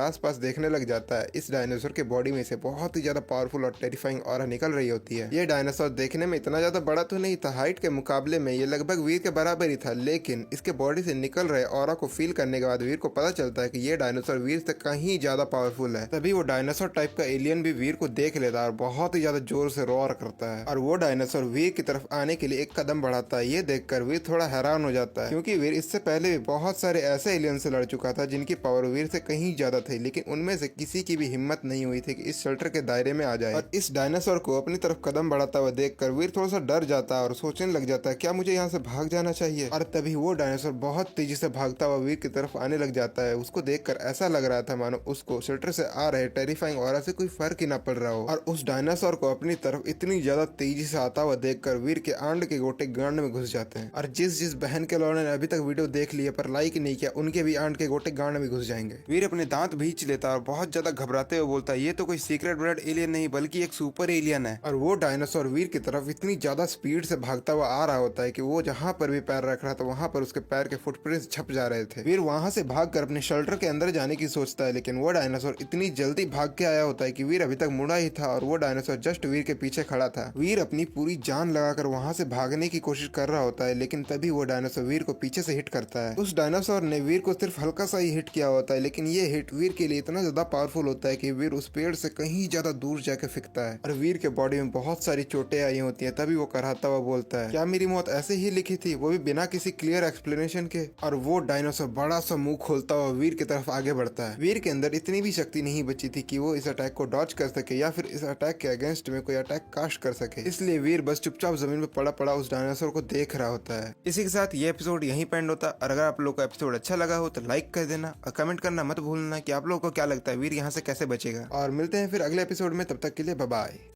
आसपास देखने लग जाता है। इस डायनासोर के बॉडी में से बहुत ही ज्यादा पावरफुल और टेरिफाइंग ऑरा निकल रही होती है। ये डायनासोर देखने में इतना ज्यादा बड़ा तो नहीं था, हाइट के मुकाबले में ये लगभग वीर के बराबर ही था, लेकिन इसके बॉडी से निकल रहे ऑरा को फील करने के बाद वीर को पता चलता है कि ये डायनासोर वीर से कहीं ज्यादा पावरफुल है। तभी वो डायनासोर टाइप का एलियन भी वीर को देख लेता है और बहुत ही ज्यादा जोर से रोर करता है और वो डायनासोर वीर की तरफ आने के लिए एक कदम बढ़ाता है। ये देखकर वीर थोड़ा हैरान हो जाता है, क्योंकि वीर इससे पहले भी बहुत सारे ऐसे एलियन से लड़ चुका था जिनकी पावर वीर से कहीं ज्यादा थी, लेकिन उनमें से किसी की भी हिम्मत नहीं हुई थी कि इस शेल्टर के दायरे में आ जाए। और इस डायनासोर को अपनी तरफ कदम बढ़ाता हुआ देखकर वीर थोड़ा सा डर जाता है और सोचने लग जाता है, क्या मुझे यहाँ से भाग जाना चाहिए? और तभी वो डायनासोर बहुत तेजी से भागता हुआ वीर की तरफ आने लग जाता है। उसको देखकर ऐसा लग रहा था मानो उसको शेल्टर से आ रहे टेरिफाइंग ऑरा से कोई फर्क ही ना पड़ रहा हो। और उस डायनासोर को अपनी तरफ इतनी ज्यादा तेजी से आता हुआ देखकर वीर के आंड के गोटे गांड में घुस जाते हैं। और जिस बहन के लौड़े ने अभी तक वीडियो देख ली है पर लाइक नहीं किया, उनके भी आंड के गोटे गांड में घुस जाएंगे। वीर अपने दांत भींच लेता है और बहुत ज्यादा घबराते हुए बोलता है, ये तो कोई सीक्रेट ब्लड एलियन नहीं बल्कि एक सुपर एलियन है। और वो डायनासोर वीर की तरफ इतनी ज्यादा स्पीड से भागता हुआ आ रहा होता है कि वो जहाँ पर भी पैर रख रहा था वहाँ पर उसके पैर के फुटप्रिंट्स छप जा रहे थे। वीर वहाँ से भागकर अपने शेल्टर के अंदर जाने की सोचता है, लेकिन वो डायनासोर इतनी जल्दी भाग के आया होता है कि वीर अभी तक मुड़ा ही था और वो डायनासोर जस्ट वीर के पीछे खड़ा था। वीर अपनी पूरी जान लगाकर वहाँ से भागने की कोशिश कर रहा होता है, लेकिन तभी वो डायनासोर वीर को पीछे से हिट करता है। उस डायनासोर ने वीर को सिर्फ हल्का सा ही हिट किया होता है, लेकिन ये हिट वीर के लिए इतना ज्यादा पावरफुल होता है कि वीर उस पेड़ से कहीं ज्यादा दूर जाकर फेंकता है और वीर के बॉडी में बहुत सारी चोटें आई होती है। तभी वो कराहता हुआ बोलता है, क्या मेरी मौत ऐसे ही लिखी थी, वो भी बिना किसी क्लियर एक्सप्लेनेशन के। और वो डायनासोर बड़ा सा मुंह खोलता हुआ वीर की तरफ आगे बढ़ता है। वीर के अंदर इतनी भी शक्ति नहीं बची थी कि वो इस अटैक को डॉज कर सके या फिर इस अटैक के अगेंस्ट में कोई अटैक कास्ट कर सके, इसलिए वीर बस चुपचाप जमीन पे पड़ा पड़ा उस डायनासोर को देख रहा होता है। इसी के साथ ये एपिसोड यहीं पे एंड होता। और अगर आप लोग को एपिसोड अच्छा लगा हो तो लाइक कर देना और कमेंट करना मत भूलना कि आप लोगों को क्या लगता है वीर यहाँ से कैसे बचेगा। और मिलते हैं फिर अगले एपिसोड में, तब तक के लिए बाय बाय।